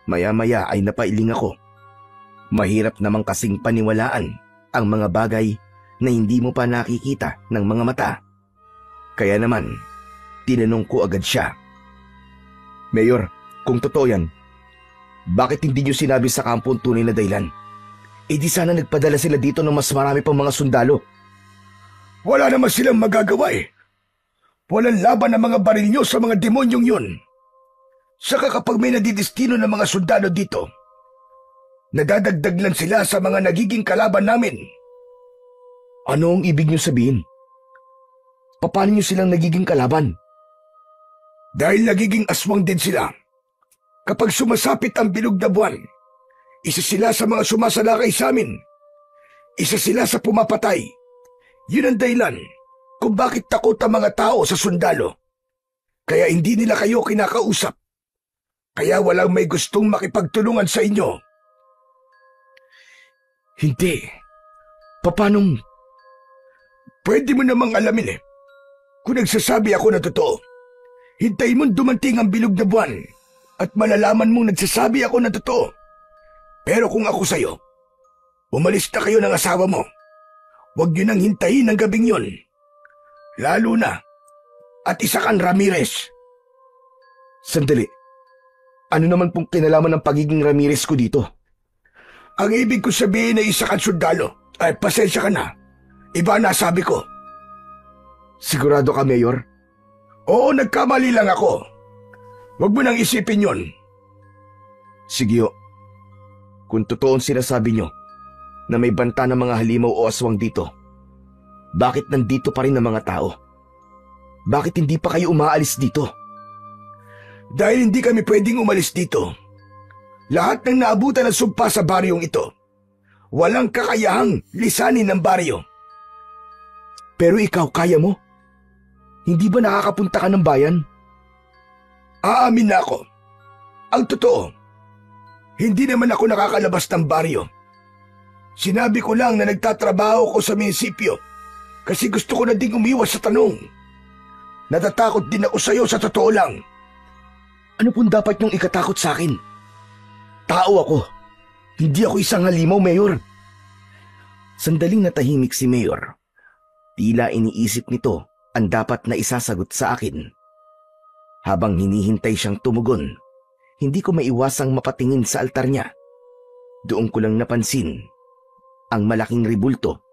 [SPEAKER 1] Maya-maya ay napailing ako. Mahirap namang kasing paniwalaan ang mga bagay na hindi mo pa nakikita ng mga mata. Kaya naman, tinanong ko agad siya. Mayor, kung totoo yan, bakit hindi niyo sinabi sa kampo ang tunay na dahilan? Di sana nagpadala sila dito ng mas marami pang mga sundalo.
[SPEAKER 3] Wala naman silang magagawa Walang laban ng mga baril nyo sa mga demonyong yun. Saka kapag may nadidestino ng mga sundalo dito, nadadagdag lang sila sa mga nagiging kalaban namin.
[SPEAKER 1] Ano ang ibig niyo sabihin? Paano niyo silang nagiging kalaban?
[SPEAKER 3] Dahil nagiging aswang din sila. Kapag sumasapit ang bilog na buwan, isa sila sa mga sumasalakay sa amin. Isa sila sa pumapatay. Yun ang dahilan kung bakit takot ang mga tao sa sundalo. Kaya hindi nila kayo kinakausap. Kaya walang may gustong makipagtulungan sa inyo.
[SPEAKER 1] Hindi. Paano?
[SPEAKER 3] Pwede mo namang alamin Kung nagsasabi ako na totoo, hintayin mong dumating ang bilog na buwan at malalaman mong nagsasabi ako na totoo. Pero kung ako sa'yo, umalis na kayo ng asawa mo. Huwag niyo nang hintayin ang gabing yon. Lalo na, at isa kang Ramirez.
[SPEAKER 1] Sandali. Ano naman pong kinalaman ng pagiging Ramirez ko dito?
[SPEAKER 3] Ang ibig ko sabihin ay isa kang sundalo. Ay, pasensya ka na. Iba na sabi ko.
[SPEAKER 1] Sigurado ka, Mayor?
[SPEAKER 3] Oo, nagkamali lang ako. Huwag mo nang isipin yon.
[SPEAKER 1] Sige, kung totoo ang sinasabi nyo na may banta ng mga halimaw o aswang dito, bakit nandito pa rin ang mga tao? Bakit hindi pa kayo umaalis dito?
[SPEAKER 3] Dahil hindi kami pwedeng umalis dito. Lahat ng naabutan ng sumpa sa baryong ito, walang kakayahang lisanin ng baryo.
[SPEAKER 1] Pero ikaw, kaya mo? Hindi ba nakakapunta ka ng bayan?
[SPEAKER 3] Aamin na ako. Ang totoo, hindi naman ako nakakalabas ng baryo. Sinabi ko lang na nagtatrabaho ko sa munisipyo kasi gusto ko na ding umiwas sa tanong. Natatakot din ako sa'yo sa totoo lang.
[SPEAKER 1] Ano pong dapat niyong ikatakot sa akin? Tao ako. Hindi ako isang halimaw, Mayor. Sandaling natahimik si Mayor. Tila iniisip nito ang dapat na isasagot sa akin. Habang hinihintay siyang tumugon, hindi ko maiwasang mapatingin sa altar niya. Doon ko lang napansin, ang malaking ribulto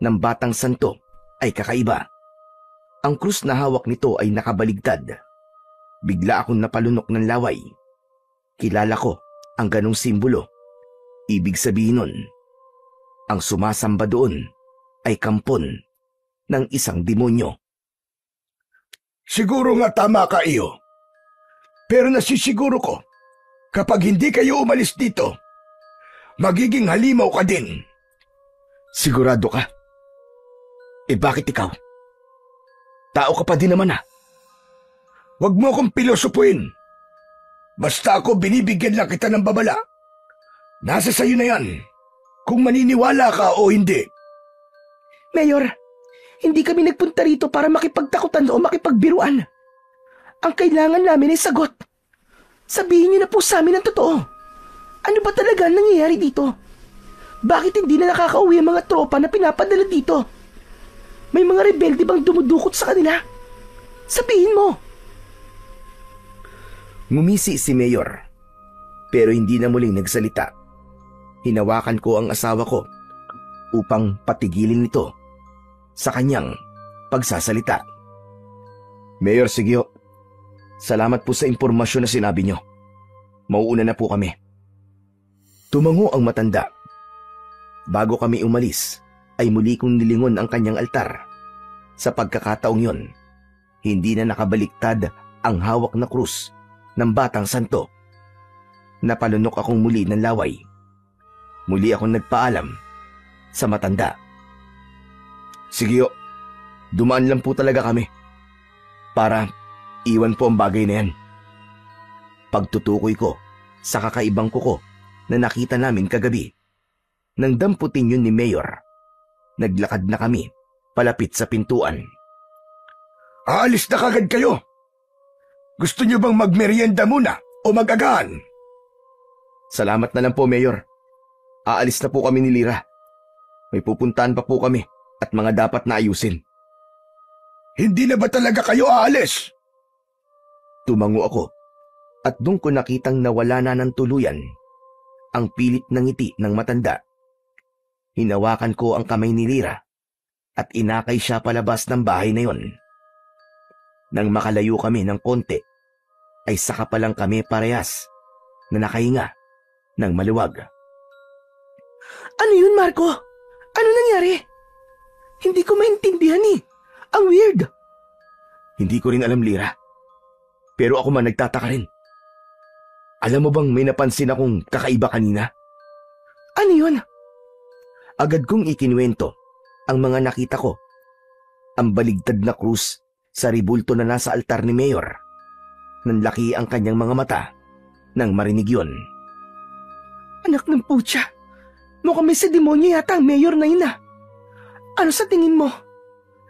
[SPEAKER 1] ng Batang Santo ay kakaiba. Ang krus na hawak nito ay nakabaligtad. Bigla akong napalunok ng laway. Kilala ko ang ganong simbolo. Ibig sabihin nun, ang sumasamba doon ay kampon ng isang demonyo.
[SPEAKER 3] Siguro nga tama ka, iyo. Pero nasisiguro ko, kapag hindi kayo umalis dito, magiging halimaw ka din.
[SPEAKER 1] Sigurado ka? Bakit ikaw? Tao ka pa din naman
[SPEAKER 3] Huwag mo akong pilosopuin. Basta ako binibigyan lang kita ng babala. Nasa sayo na yan, kung maniniwala ka o hindi.
[SPEAKER 2] Mayor, hindi kami nagpunta rito para makipagtakutan o makipagbiruan. Ang kailangan namin ay sagot. Sabihin niyo na po sa amin ang totoo. Ano ba talaga ang nangyayari dito? Bakit hindi na nakakauwi ang mga tropa na pinapadala dito? May mga rebelde bang dumudukot sa kanila? Sabihin mo!
[SPEAKER 1] Ngumisi si Mayor, pero hindi na muling nagsalita. Hinawakan ko ang asawa ko upang patigilin ito sa kanyang pagsasalita. Mayor Sigio, salamat po sa impormasyon na sinabi nyo. Mauuna na po kami. Tumango ang matanda. Bago kami umalis, ay muli kong nilingon ang kanyang altar. Sa pagkakataong yon, hindi na nakabaliktad ang hawak na krus ng Batang Santo. Napalunok akong muli ng laway. Muli akong nagpaalam sa matanda. Sige, dumaan lang po talaga kami para iwan po ang bagay na yan. Pagtutukoy ko sa kakaibang kuko na nakita namin kagabi. Nang damputin yun ni Mayor, naglakad na kami palapit sa pintuan.
[SPEAKER 3] Aalis na kagad kayo. Gusto niyo bang magmerienda muna o mag-agahan?
[SPEAKER 1] Salamat na lang po, Mayor. Aalis na po kami ni Lira. May pupuntahan pa po kami at mga dapat na ayusin.
[SPEAKER 3] Hindi na ba talaga kayo aalis?
[SPEAKER 1] Tumango ako at doon ko nakitang nawala na ng tuluyan ang pilit ng ngiti ng matanda. Hinawakan ko ang kamay ni Lira at inakay siya palabas ng bahay na yon. Nang makalayo kami ng konti, ay saka pa lang kami parehas na nakahinga ng maluwag.
[SPEAKER 2] Ano yun, Marco? Ano nangyari? Hindi ko maintindihan Ang weird.
[SPEAKER 1] Hindi ko rin alam, Lira. Pero ako man nagtataka rin. Alam mo bang may napansin akong kakaiba kanina?
[SPEAKER 2] Ano yun?
[SPEAKER 1] Agad kong ikinuwento ang mga nakita ko. Ang baligtad na krus sa ribulto na nasa altar ni Mayor. Nanlaki ang kanyang mga mata nang marinig yun.
[SPEAKER 2] Anak ng putya. Mukhang may sa demonyo yata ang Mayor na yun Ano sa tingin mo?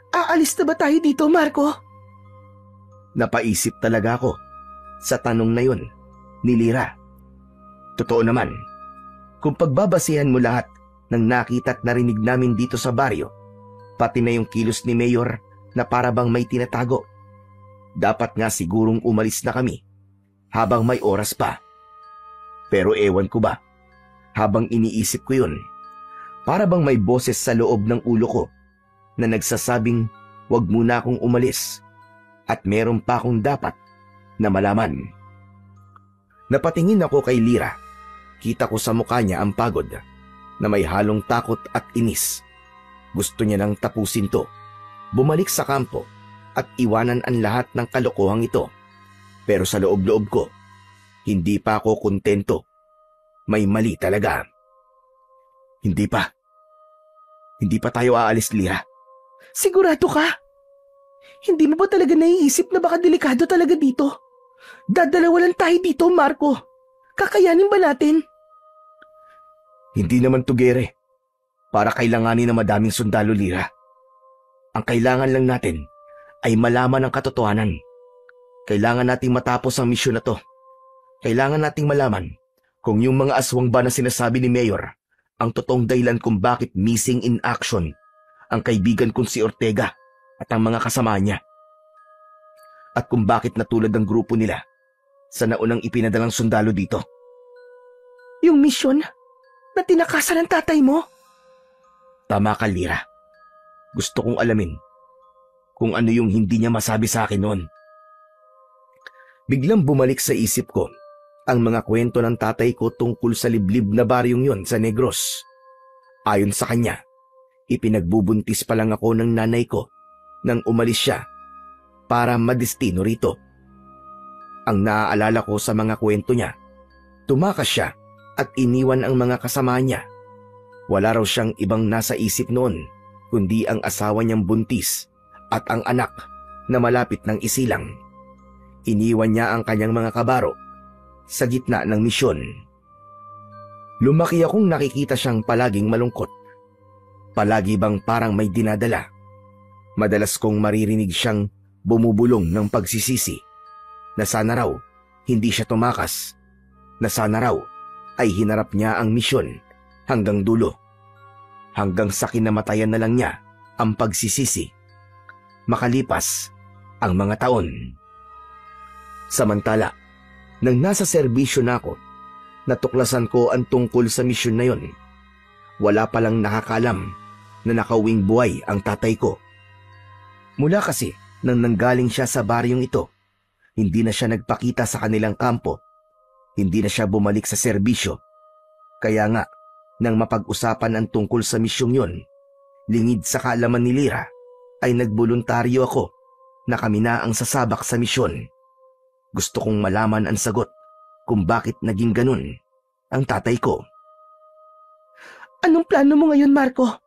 [SPEAKER 2] Aalis na ba tayo dito, Marco?
[SPEAKER 1] Napaisip talaga ako sa tanong na yun ni Lira. Totoo naman, kung pagbabasihan mo lahat ng nakita at narinig namin dito sa baryo, pati na yung kilos ni Mayor na para bang may tinatago, dapat nga sigurong umalis na kami habang may oras pa. Pero ewan ko ba, habang iniisip ko yun, para bang may boses sa loob ng ulo ko na nagsasabing wag muna akong umalis at meron pa akong dapat na malaman. Napatingin ako kay Lira. Kita ko sa mukha niya ang pagod na may halong takot at inis. Gusto niya nang tapusin to, bumalik sa kampo at iwanan ang lahat ng kalokohang ito. Pero sa loob-loob ko, hindi pa ako kontento. May mali talaga. Hindi pa tayo aalis, Lira.
[SPEAKER 2] Sigurado ka? Hindi mo ba talaga naiisip na baka delikado talaga dito? Dadalawa lang tayo dito, Marco. Kakayanin ba natin?
[SPEAKER 1] Hindi naman tugere. Para kailanganin ng madaming sundalo, Lira. Ang kailangan lang natin ay malaman ang katotohanan. Kailangan nating matapos ang misyon na to. Kailangan nating malaman kung yung mga aswang ba na sinasabi ni Mayor ang totoong dahilan kung bakit missing in action ang kaibigan kong si Ortega at ang mga kasama niya. At kung bakit natulad ang grupo nila sa naunang ipinadalang sundalo dito.
[SPEAKER 2] Yung misyon na tinakasan ng tatay mo?
[SPEAKER 1] Tama ka, Lira. Gusto kong alamin kung ano yung hindi niya masabi sa akin noon. Biglang bumalik sa isip ko ang mga kwento ng tatay ko tungkol sa liblib na baryong yon sa Negros. Ayon sa kanya, ipinagbubuntis pa lang ako ng nanay ko nang umalis siya para madestino rito. Ang naaalala ko sa mga kwento niya, tumakas siya at iniwan ang mga kasama niya. Wala raw siyang ibang nasa isip noon kundi ang asawa niyang buntis at ang anak na malapit ng isilang. Iniwan niya ang kanyang mga kabaro sa gitna ng misyon. Lumaki akong nakikita siyang palaging malungkot. Palagi bang parang may dinadala. Madalas kong maririnig siyang bumubulong ng pagsisisi na sana raw hindi siya tumakas, na sana raw ay hinarap niya ang misyon hanggang dulo, hanggang sa kinamatayan na lang niya ang pagsisisi. Makalipas ang mga taon. Samantala, nang nasa serbisyo na ako, natuklasan ko ang tungkol sa misyon na yon. Wala palang nakakalam na nakauwing buhay ang tatay ko. Mula kasi nang nanggaling siya sa baryong ito, hindi na siya nagpakita sa kanilang kampo. Hindi na siya bumalik sa serbisyo. Kaya nga, nang mapag-usapan ang tungkol sa misyong yon, lingid sa kaalaman ni Lira, ay nagboluntaryo ako na kami na ang sasabak sa misyon. Gusto kong malaman ang sagot kung bakit naging ganun ang tatay ko.
[SPEAKER 2] Anong plano mo ngayon, Marco?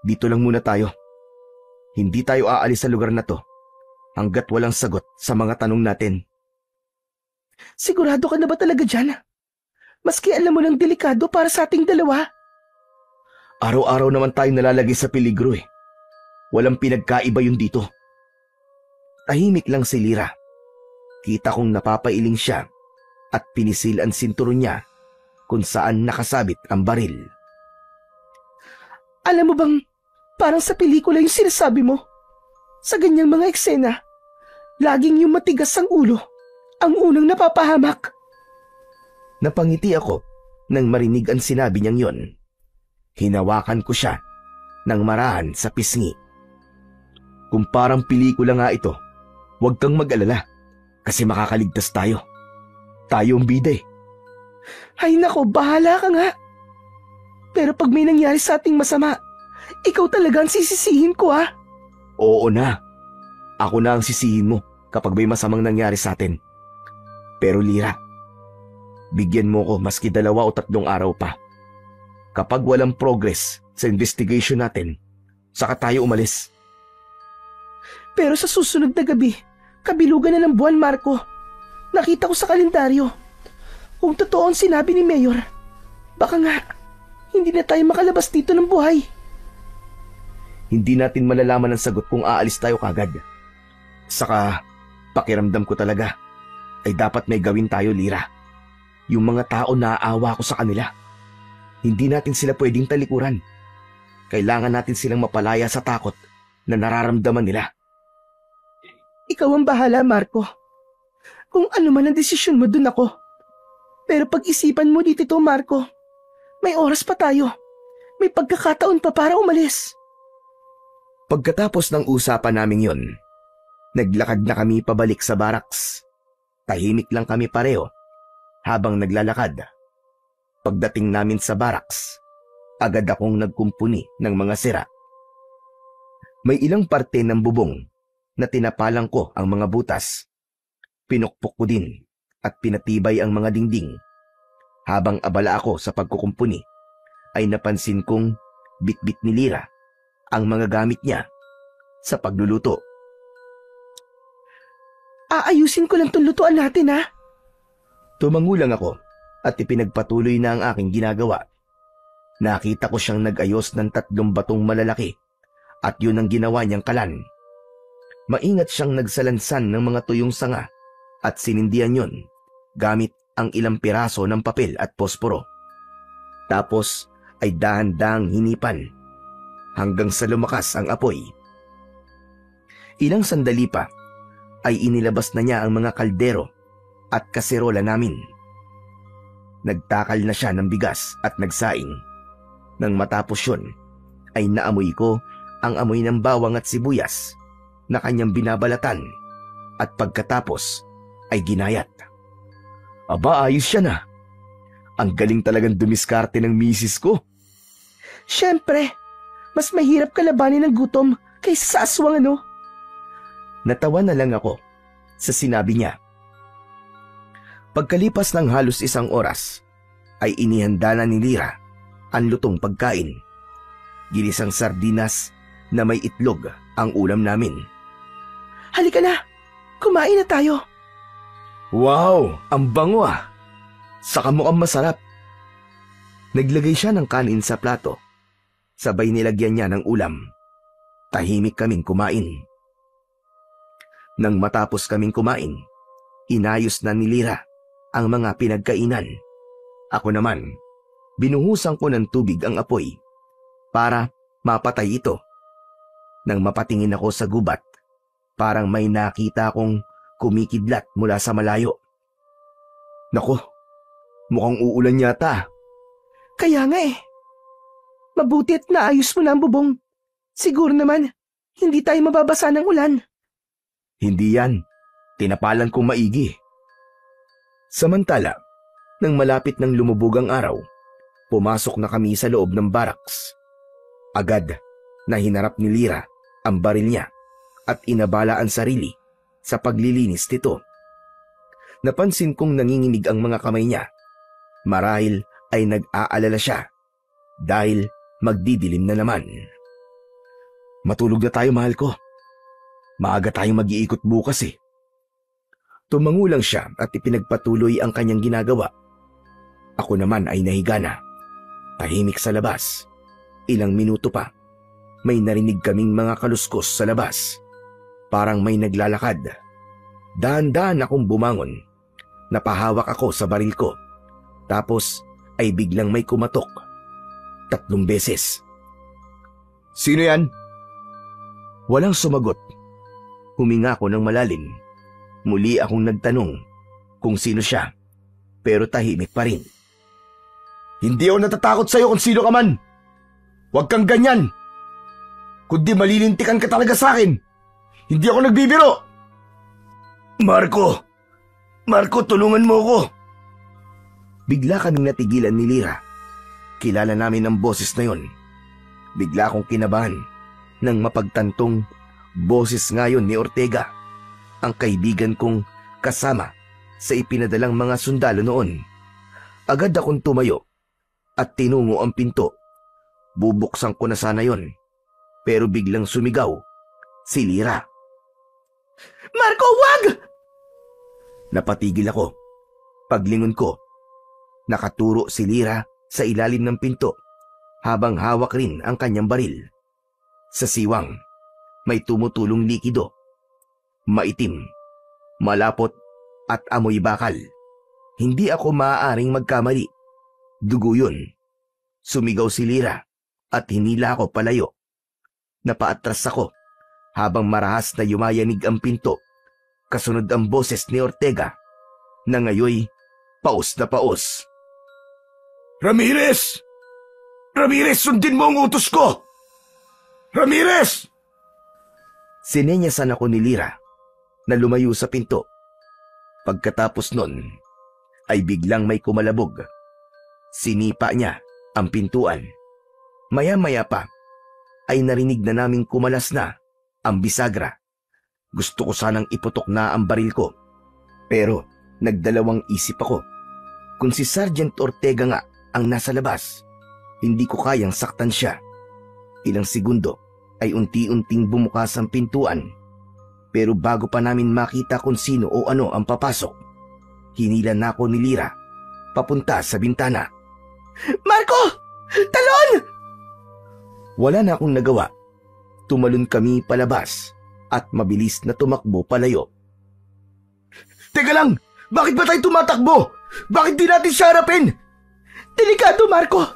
[SPEAKER 1] Dito lang muna tayo. Hindi tayo aalis sa lugar na to hanggat walang sagot sa mga tanong natin.
[SPEAKER 2] Sigurado ka na ba talaga dyan? Maski alam mo lang delikado para sa ating dalawa.
[SPEAKER 1] Araw-araw naman tayo nalalagay sa peligro eh. Walang pinagkaiba yun dito. Tahimik lang si Lira. Kita kong napapailing siya at pinisil ang sinturon niya kung saan nakasabit ang baril.
[SPEAKER 2] Alam mo bang parang sa pelikula yung sinasabi mo? Sa ganyang mga eksena, laging yung matigas ang ulo ang unang napapahamak.
[SPEAKER 1] Napangiti ako nang marinig ang sinabi niyang yon. Hinawakan ko siya ng marahan sa pisngi. Kung parang pelikula nga ito, huwag kang mag-alala kasi makakaligtas tayo. Tayo ang bida eh.
[SPEAKER 2] Ay nako, bahala ka nga. Pero pag may nangyari sa ating masama, ikaw talaga ang sisisihin ko ah.
[SPEAKER 1] Oo na. Ako na ang sisihin mo kapag may masamang nangyari sa atin. Pero Lira, bigyan mo ko maski 2 o 3 araw pa. Kapag walang progress sa investigation natin, saka tayo umalis.
[SPEAKER 2] Pero sa susunod na gabi, kabilugan na ng buwan, Marco. Nakita ko sa kalendaryo. Kung totoo ang sinabi ni Mayor, baka nga hindi na tayo makalabas dito ng buhay.
[SPEAKER 1] Hindi natin malalaman ang sagot kung aalis tayo kagad. Saka, pakiramdam ko talaga ay dapat may gawin tayo, Lira. Yung mga tao naaawa ko sa kanila. Hindi natin sila pwedeng talikuran. Kailangan natin silang mapalaya sa takot na nararamdaman nila.
[SPEAKER 2] Ikaw ang bahala, Marco. Kung ano man ang desisyon mo, dun ako. Pero pag-isipan mo dito, Marco. May oras pa tayo. May pagkakataon pa para umalis.
[SPEAKER 1] Pagkatapos ng usapan naming yon, naglakad na kami pabalik sa barracks. Tahimik lang kami pareho habang naglalakad. Pagdating namin sa barracks, agad akong nagkumpuni ng mga sira. May ilang parte ng bubong na tinapalang ko ang mga butas. Pinukpok ko din at pinatibay ang mga dingding. Habang abala ako sa pagkukumpuni, ay napansin kong bitbit ni Lira ang mga gamit niya sa pagluluto.
[SPEAKER 2] Aayusin ko lang tong lutuan natin, ha?
[SPEAKER 1] Tumangulang ako at ipinagpatuloy na ang aking ginagawa. Nakita ko siyang nag-ayos ng 3 batong malalaki at yun ang ginawa niyang kalan. Maingat siyang nagsalansan ng mga tuyong sanga at sinindihan yun gamit ang ilang piraso ng papel at posporo. Tapos ay dahan-dahang hinipan hanggang sa lumakas ang apoy. Ilang sandali pa ay inilabas na niya ang mga kaldero at kaserola namin. Nagtakal na siya ng bigas at nagsaing. Nang matapos yun, ay naamoy ko ang amoy ng bawang at sibuyas na kanyang binabalatan at pagkatapos ay ginayat. Aba, ayos siya na. Ang galing talagang dumiskarte ng misis ko.
[SPEAKER 2] Siyempre, mas mahirap kalabanin ng gutom kaysa sa aswang, ano?
[SPEAKER 1] Natawa na lang ako sa sinabi niya. Pagkalipas ng halos 1 oras, ay inihanda na ni Lyra ang lutong pagkain. Ginisang sardinas na may itlog ang ulam namin.
[SPEAKER 2] Halika na, kumain na tayo.
[SPEAKER 1] Wow, ang bango ah. Saka mukhang masarap. Naglagay siya ng kanin sa plato. Sabay nilagyan niya ng ulam. Tahimik kaming kumain. Nang matapos kaming kumain, inayos na ni Lyra ang mga pinagkainan. Ako naman, binuhusan ko ng tubig ang apoy para mapatay ito. Nang mapatingin ako sa gubat, parang may nakita akong kumikidlat mula sa malayo. Nako, mukhang uulan yata.
[SPEAKER 2] Kaya nga eh. Mabuti at naayos mo na ang bubong. Siguro naman, hindi tayo mababasa ng ulan.
[SPEAKER 1] Hindi yan. Tinapalan kong maigi. Samantala, nang malapit ng lumubog ang araw, pumasok na kami sa loob ng barracks. Agad na hinarap ni Lyra ang baril niya at inabala ang sarili sa paglilinis nito. Napansin kong nanginginig ang mga kamay niya. Marahil ay nag-aalala siya dahil magdidilim na naman. Matulog na tayo, mahal ko. Maaga tayong mag-iikot bukas eh. Tumangulang siya at ipinagpatuloy ang kanyang ginagawa. Ako naman ay nahiga na. Tahimik sa labas. Ilang minuto pa, may narinig kaming mga kaluskos sa labas. Parang may naglalakad. Dahan-dahan akong bumangon. Napahawak ako sa baril ko. Tapos ay biglang may kumatok. 3 beses. Sino yan? Walang sumagot. Huminga ako ng malalim. Muli akong nagtanong kung sino siya, pero tahimik pa rin. Hindi ako natatakot sa'yo kung sino ka man. Huwag kang ganyan. Kundi malilintikan ka talaga sa akin. Hindi ako nagbibiro. Marco, tulungan mo ako. Bigla kaming natigilan ni Lyra. Kilala namin ang boses na yon. Bigla akong kinabahan nang mapagtantong boses ngayon ni Ortega, ang kaibigan kong kasama sa ipinadalang mga sundalo noon. Agad akong tumayo at tinungo ang pinto. Bubuksan ko na sana yon, pero biglang sumigaw si Lyra.
[SPEAKER 2] Marco, wag!
[SPEAKER 1] Napatigil ako. Paglingon ko, nakaturo si Lyra sa ilalim ng pinto habang hawak rin ang kanyang baril. Sa siwang, may tumutulong likido. Maitim, malapot at amoy bakal. Hindi ako maaaring magkamali. Dugo yun. Sumigaw si Lyra at hinila ako palayo. Napaatras ako habang marahas na yumayanig ang pinto. Kasunod ang boses ni Ortega na ngayoy paos na paos.
[SPEAKER 3] Ramirez! Ramirez, sundin mo ang utos ko! Ramirez!
[SPEAKER 1] Sinenyasan ako ni Lyra na lumayo sa pinto. Pagkatapos nun, ay biglang may kumalabog. Sinipa niya ang pintuan. Maya-maya pa, ay narinig na naming kumalas na ang bisagra. Gusto ko sanang iputok na ang baril ko. Pero nagdalawang isip ako. Kung si Sergeant Ortega nga ang nasa labas, hindi ko kayang saktan siya. Ilang segundo ay unti-unting bumukas ang pintuan. Pero bago pa namin makita kung sino o ano ang papasok, hinila na ako ni Lyra papunta sa bintana.
[SPEAKER 2] Marco! Talon!
[SPEAKER 1] Wala na akong nagawa. Tumalon kami palabas at mabilis na tumakbo palayo.
[SPEAKER 3] Teka lang! Bakit ba tayo tumatakbo? Bakit di natin siya harapin?
[SPEAKER 2] Delikado, Marco!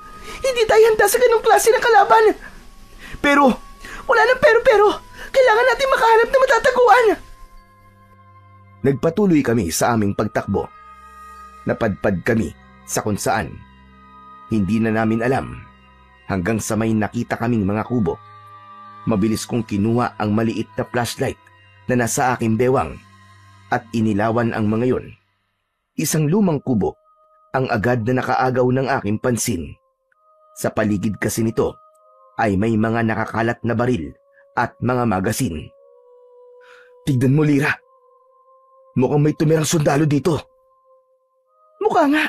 [SPEAKER 2] Hindi tayo handa sa ganong klase ng kalaban!
[SPEAKER 3] Pero,
[SPEAKER 2] Wala nang pero! Kailangan natin makahanap na matataguan!
[SPEAKER 1] Nagpatuloy kami sa aming pagtakbo. Napadpad kami sa kung saan. Hindi na namin alam hanggang sa may nakita kaming mga kubo. Mabilis kong kinuha ang maliit na flashlight na nasa aking bewang at inilawan ang mga yon. Isang lumang kubo ang agad na nakaagaw ng aking pansin. Sa paligid kasi nito ay may mga nakakalat na baril at mga magasin.
[SPEAKER 3] Tignan mo, Lyra. Mukhang may tumirang sundalo dito.
[SPEAKER 2] Mukha nga.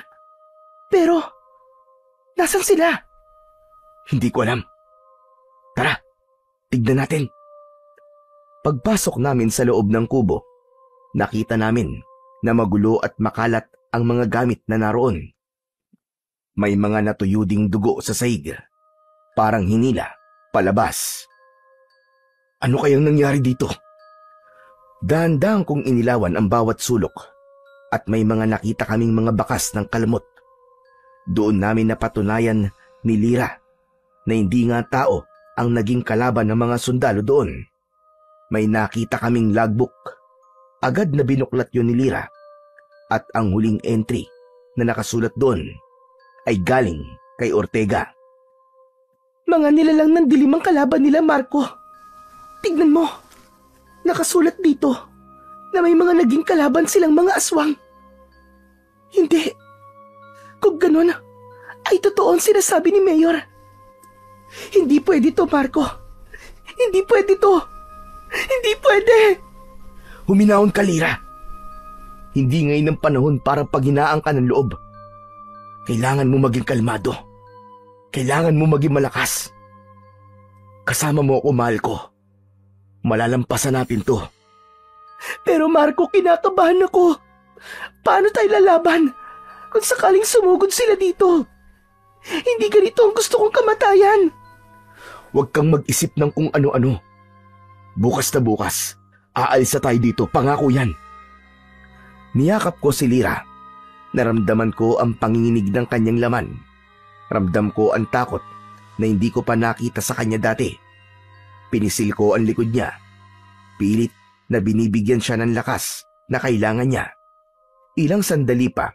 [SPEAKER 2] Pero, nasaan sila?
[SPEAKER 1] Hindi ko alam. Tara, tignan natin. Pagpasok namin sa loob ng kubo, nakita namin na magulo at makalat ang mga gamit na naroon. May mga natuyo ding dugo sa sahig, parang hinila palabas. Ano kayang nangyari dito? Dahan-dahan kong inilawan ang bawat sulok at may mga nakita kaming mga bakas ng kalamot. Doon namin napatunayan ni Lyra na hindi nga tao ang naging kalaban ng mga sundalo doon. May nakita kaming logbook. Agad na binuklat yun ni Lyra at ang huling entry na nakasulat doon ay galing kay Ortega.
[SPEAKER 2] Mga nilalang ng dilim ang kalaban nila, Marco. Tignan mo. Nakasulat dito na may mga naging kalaban silang mga aswang. Hindi. Kung ganun, ay totoo ang sinasabi ni Mayor. Hindi pwede to, Marco. Hindi pwede to. Hindi pwede.
[SPEAKER 1] Huminahon ka, Lyra. Hindi ngayon ang panahon para paghinaan ka ng loob. Kailangan mo maging kalmado. Kailangan mo maging malakas. Kasama mo ako, mahal ko. Malalampasan natin to.
[SPEAKER 2] Pero Marco, kinakabahan ako. Paano tayo lalaban kung sakaling sumugod sila dito? Hindi ganito ang gusto kong kamatayan.
[SPEAKER 1] Huwag kang mag-isip ng kung ano-ano. Bukas na bukas, aalis na tayo dito, pangako yan. Niyakap ko si Lyra. Naramdaman ko ang panginginig ng kanyang laman. Ramdam ko ang takot na hindi ko pa nakita sa kanya dati. Pinisil ko ang likod niya. Pilit na binibigyan siya ng lakas na kailangan niya. Ilang sandali pa,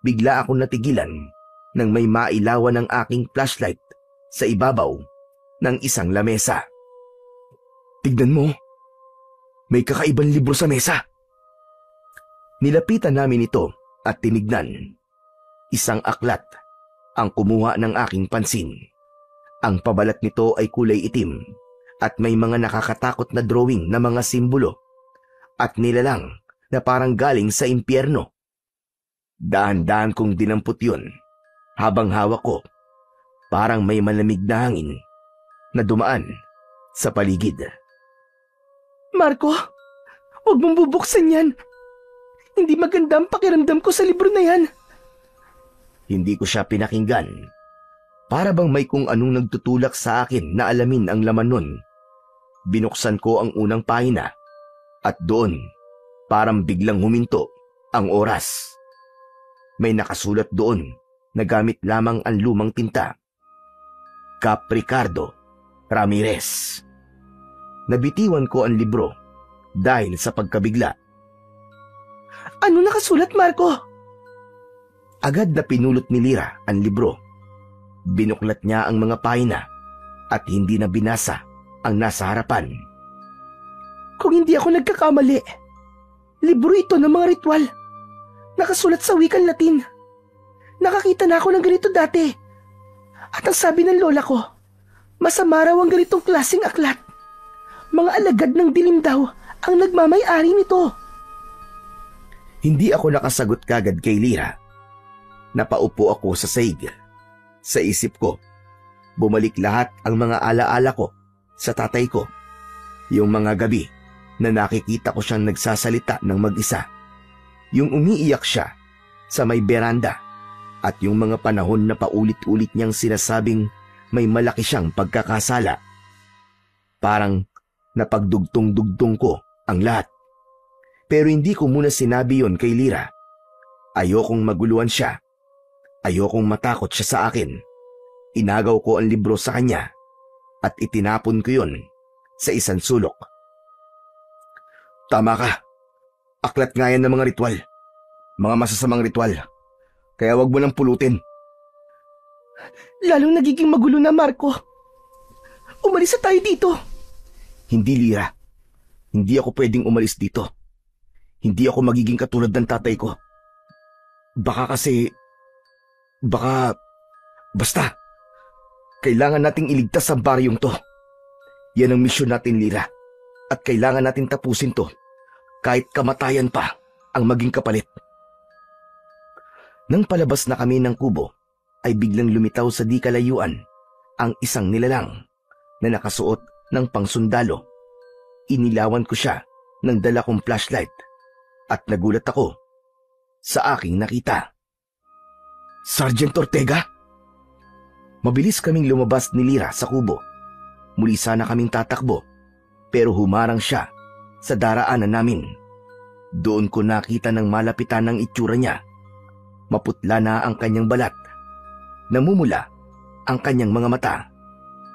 [SPEAKER 1] bigla akong natigilan nang may mailawan ng aking flashlight sa ibabaw ng isang lamesa. Tignan mo, may kakaibang libro sa mesa. Nilapitan namin ito at tinignan. Isang aklat ang kumuha ng aking pansin. Ang pabalat nito ay kulay itim at may mga nakakatakot na drawing na mga simbolo at nilalang na parang galing sa impyerno. Dahan-dahan kong dinampot yun habang hawak ko. Parang may malamig na hangin na dumaan sa paligid.
[SPEAKER 2] Marco, huwag mong bubuksan yan. Hindi maganda ang pakiramdam ko sa libro na yan.
[SPEAKER 1] Hindi ko siya pinakinggan. Para bang may kung anong nagtutulak sa akin na alamin ang laman nun. Binuksan ko ang unang pahina at doon parang biglang huminto ang oras. May nakasulat doon na gamit lamang ang lumang tinta. Cap Ricardo Ramirez. Nabitiwan ko ang libro dahil sa pagkabigla.
[SPEAKER 2] Ano nakasulat, Marco?
[SPEAKER 1] Agad na pinulot ni Lyra ang libro. Binuklat niya ang mga pahina at hindi na binasa ang nasa harapan.
[SPEAKER 2] Kung hindi ako nagkakamali, libro ito ng mga ritual. Nakasulat sa wikang Latin. Nakakita na ako ng ganito dati. At ang sabi ng lola ko, masama raw ang ganitong klaseng aklat. Mga alagad ng dilim daw ang nagmamay-ari nito.
[SPEAKER 1] Hindi ako nakasagot kagad kay Lyra. Napaupo ako sa sahig. Sa isip ko, bumalik lahat ang mga alaala ko sa tatay ko. Yung mga gabi na nakikita ko siyang nagsasalita ng mag-isa. Yung umiiyak siya sa may beranda at yung mga panahon na paulit-ulit niyang sinasabing may malaki siyang pagkakasala. Parang napagdugtong-dugtong ko ang lahat. Pero hindi ko muna sinabi yon kay Lira. Ayokong maguluhan siya. Ayokong matakot siya sa akin. Inagaw ko ang libro sa kanya at itinapon ko yon sa isang sulok. Tama ka. Aklat nga yan ng mga ritual. Mga masasamang ritual. Kaya wag mo nang pulutin.
[SPEAKER 2] Lalong nagiging magulo na, Marco. Umalis na tayo dito.
[SPEAKER 1] Hindi, Lira. Hindi ako pwedeng umalis dito. Hindi ako magiging katulad ng tatay ko. Basta. Kailangan nating iligtas ang baryong to. Yan ang misyon natin, Lira. At kailangan natin tapusin to. Kahit kamatayan pa ang maging kapalit. Nang palabas na kami ng kubo, ay biglang lumitaw sa di kalayuan ang isang nilalang na nakasuot ng pangsundalo. Inilawan ko siya ng dala kong flashlight at nagulat ako sa aking nakita. Sergeant Ortega? Mabilis kaming lumabas ni Lira sa kubo. Muli sana kaming tatakbo pero humarang siya sa daraanan namin. Doon ko nakita ng malapitan ng itsura niya. Maputla na ang kanyang balat. Namumula ang kanyang mga mata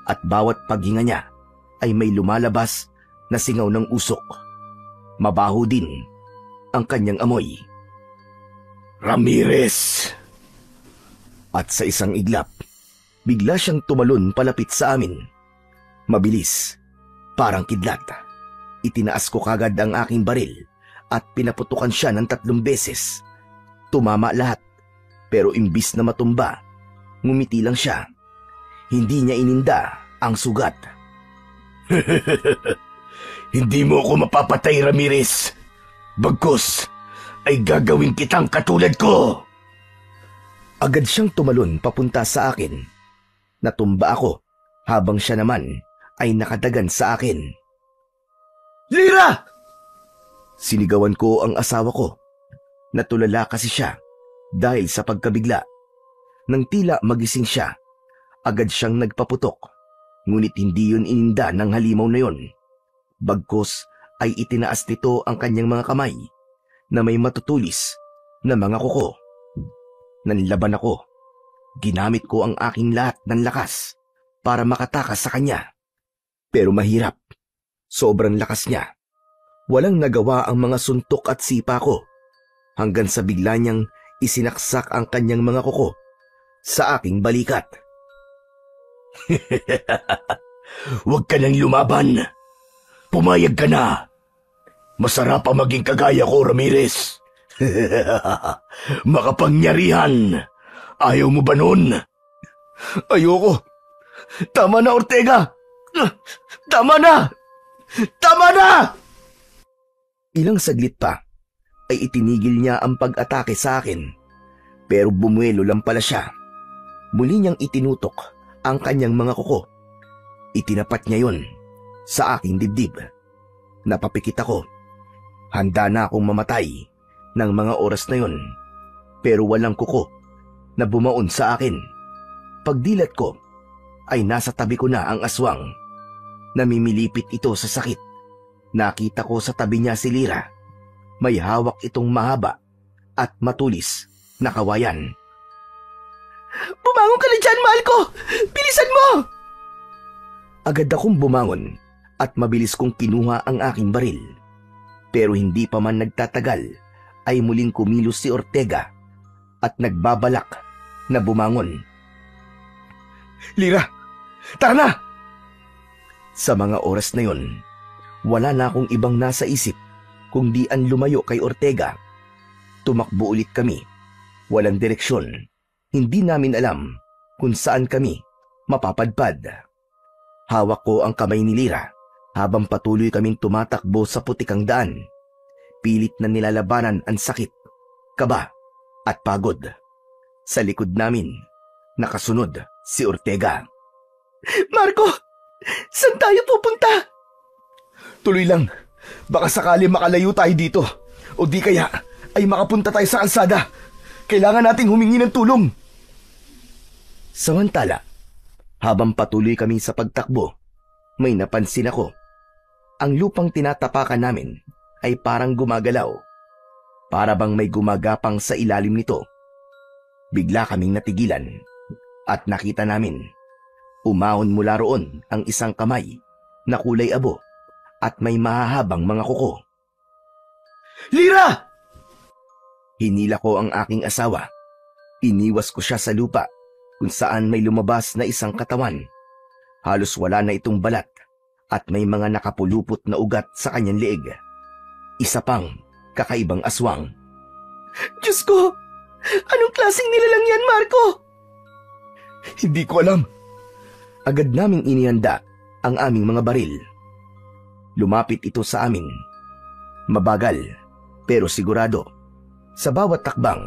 [SPEAKER 1] at bawat paghinga niya ay may lumalabas na singaw ng usok. Mabaho din ang kanyang amoy. Ramirez! At sa isang iglap, bigla siyang tumalon palapit sa amin. Mabilis, parang kidlat. Itinaas ko kagad ang aking baril at pinaputukan siya ng 3 beses. Tumama lahat, pero imbis na matumba, ngumiti lang siya. Hindi niya ininda ang sugat. Hindi mo ako mapapatay, Ramirez. Bagkus ay gagawin kitang katulad ko. Agad siyang tumalon papunta sa akin. Natumba ako habang siya naman ay nakadagan sa akin. Lira! Sinigawan ko ang asawa ko. Natulala kasi siya dahil sa pagkabigla. Nang tila magising siya, agad siyang nagpaputok. Ngunit hindi yun ininda ng halimaw na yun. Bagkus ay itinaas nito ang kanyang mga kamay na may matutulis na mga kuko. Nanlaban ako. Ginamit ko ang aking lahat ng lakas para makatakas sa kanya. Pero mahirap. Sobrang lakas niya. Walang nagawa ang mga suntok at sipa ko hanggang sa bigla niyang isinaksak ang kanyang mga kuko sa aking balikat. Huwag ka nang lumaban. Pumayag ka na. Masarap ang maging kagaya ko, Ramirez. Makapangyarihan. Ayaw mo ba nun? Ayoko. Tama na, Ortega. Tama na! Tama na! Ilang saglit pa ay itinigil niya ang pag-atake sa akin. Pero bumuelo lang pala siya. Muli niyang itinutok ang kanyang mga kuko. Itinapat niya yon sa aking dibdib. Napapikit ako. Handa na akong mamatay ng mga oras na yon. Pero walang kuko na bumaon sa akin. Pagdilat ko ay nasa tabi ko na ang aswang. Namimilipit ito sa sakit. Nakita ko sa tabi niya si Lira. May hawak itong mahaba at matulis na kawayan.
[SPEAKER 2] Bumangon ka na dyan, mahal ko! Bilisan mo!
[SPEAKER 1] Agad akong bumangon at mabilis kong kinuha ang aking baril. Pero hindi pa man nagtatagal ay muling kumilos si Ortega at nagbabalak na bumangon. Lira, tara na! Sa mga oras na yon, wala na akong ibang nasa isip kundi ang lumayo kay Ortega. Tumakbo ulit kami. Walang direksyon. Hindi namin alam kung saan kami mapapadpad. Hawak ko ang kamay ni Lira habang patuloy kaming tumatakbo sa putikang daan. Pilit na nilalabanan ang sakit, kaba at pagod. Sa likod namin, nakasunod si Ortega.
[SPEAKER 2] Marco! Saan tayo pupunta?
[SPEAKER 1] Tuloy lang. Baka sakali makalayo tayo dito. O di kaya ay makapunta tayo sa kalsada. Kailangan nating humingi ng tulong. Samantala, habang patuloy kami sa pagtakbo, may napansin ako. Ang lupang tinatapakan namin ay parang gumagalaw. Para bang may gumagapang sa ilalim nito. Bigla kaming natigilan at nakita namin. Umahon mula roon ang isang kamay na kulay abo at may mahahabang mga kuko. Lira! Hinila ko ang aking asawa. Iniwas ko siya sa lupa kung saan may lumabas na isang katawan. Halos wala na itong balat at may mga nakapulupot na ugat sa kanyang leeg. Isa pang kakaibang aswang.
[SPEAKER 2] Diyos ko! Anong klaseng nilalang yan, Marco?
[SPEAKER 1] Hindi ko alam. Agad naming inihanda ang aming mga baril. Lumapit ito sa amin. Mabagal, pero sigurado. Sa bawat takbang,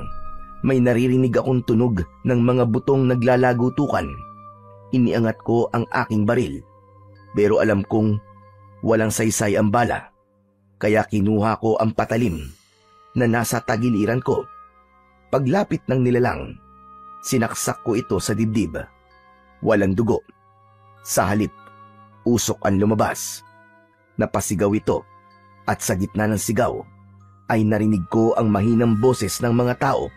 [SPEAKER 1] may naririnig akong tunog ng mga butong naglalagutukan. Iniangat ko ang aking baril. Pero alam kong walang saysay ang bala. Kaya kinuha ko ang patalim na nasa tagiliran ko. Paglapit ng nilalang, sinaksak ko ito sa dibdib. Walang dugo. Sa halip, usok ang lumabas. Napasigaw ito at sa gitna ng sigaw ay narinig ko ang mahinang boses ng mga tao.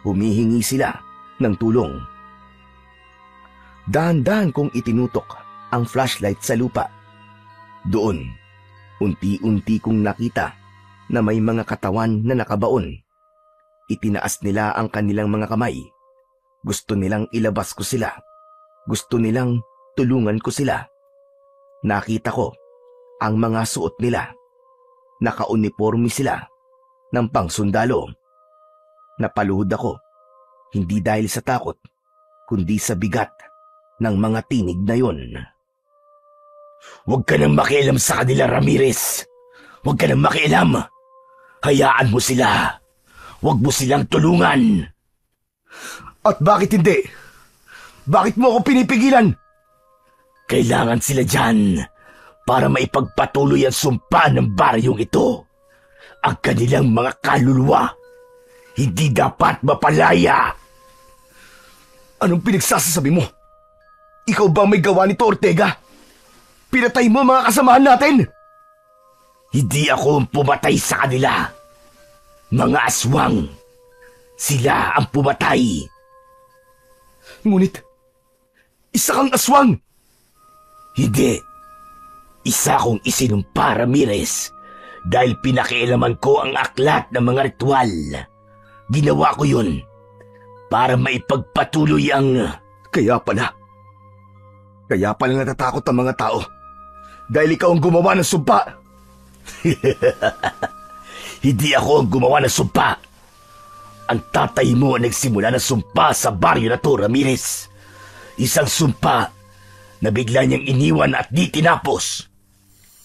[SPEAKER 1] Humihingi sila ng tulong. Dahan-dahan kong itinutok ang flashlight sa lupa. Doon, unti-unti kong nakita na may mga katawan na nakabaon. Itinaas nila ang kanilang mga kamay. Gusto nilang ilabas ko sila. Gusto nilang tulungan ko sila. Nakita ko ang mga suot nila. Nakauniforme sila ng pangsundalo. Napaluhod ako, hindi dahil sa takot, kundi sa bigat ng mga tinig na yon. Huwag ka nang makialam sa kanila, Ramirez. Huwag ka nang makialam. Hayaan mo sila. Huwag mo silang tulungan. At bakit hindi? Bakit mo ako pinipigilan? Kailangan sila dyan para maipagpatuloy ang sumpa ng baryong ito. Ang kanilang mga kaluluwa hindi dapat mapalaya. Anong pinagsasasabi mo? Ikaw ba may gawa nito, Ortega? Pinatay mo mga kasamahan natin? Hindi ako ang pumatay sa kanila. Mga aswang. Sila ang pumatay. Ngunit, isa kang aswang. Hindi. Isa akong isinumpa, Ramirez, dahil pinakialaman ko ang aklat ng mga ritual. Ginawa ko yun para maipagpatuloy ang... Kaya pala natatakot ang mga tao dahil ikaw ang gumawa ng sumpa. Hindi ako ang gumawa ng sumpa. Ang tatay mo ang nagsimula ng sumpa sa baryo na to, Ramirez. Isang sumpa na bigla niyang iniwan at di tinapos.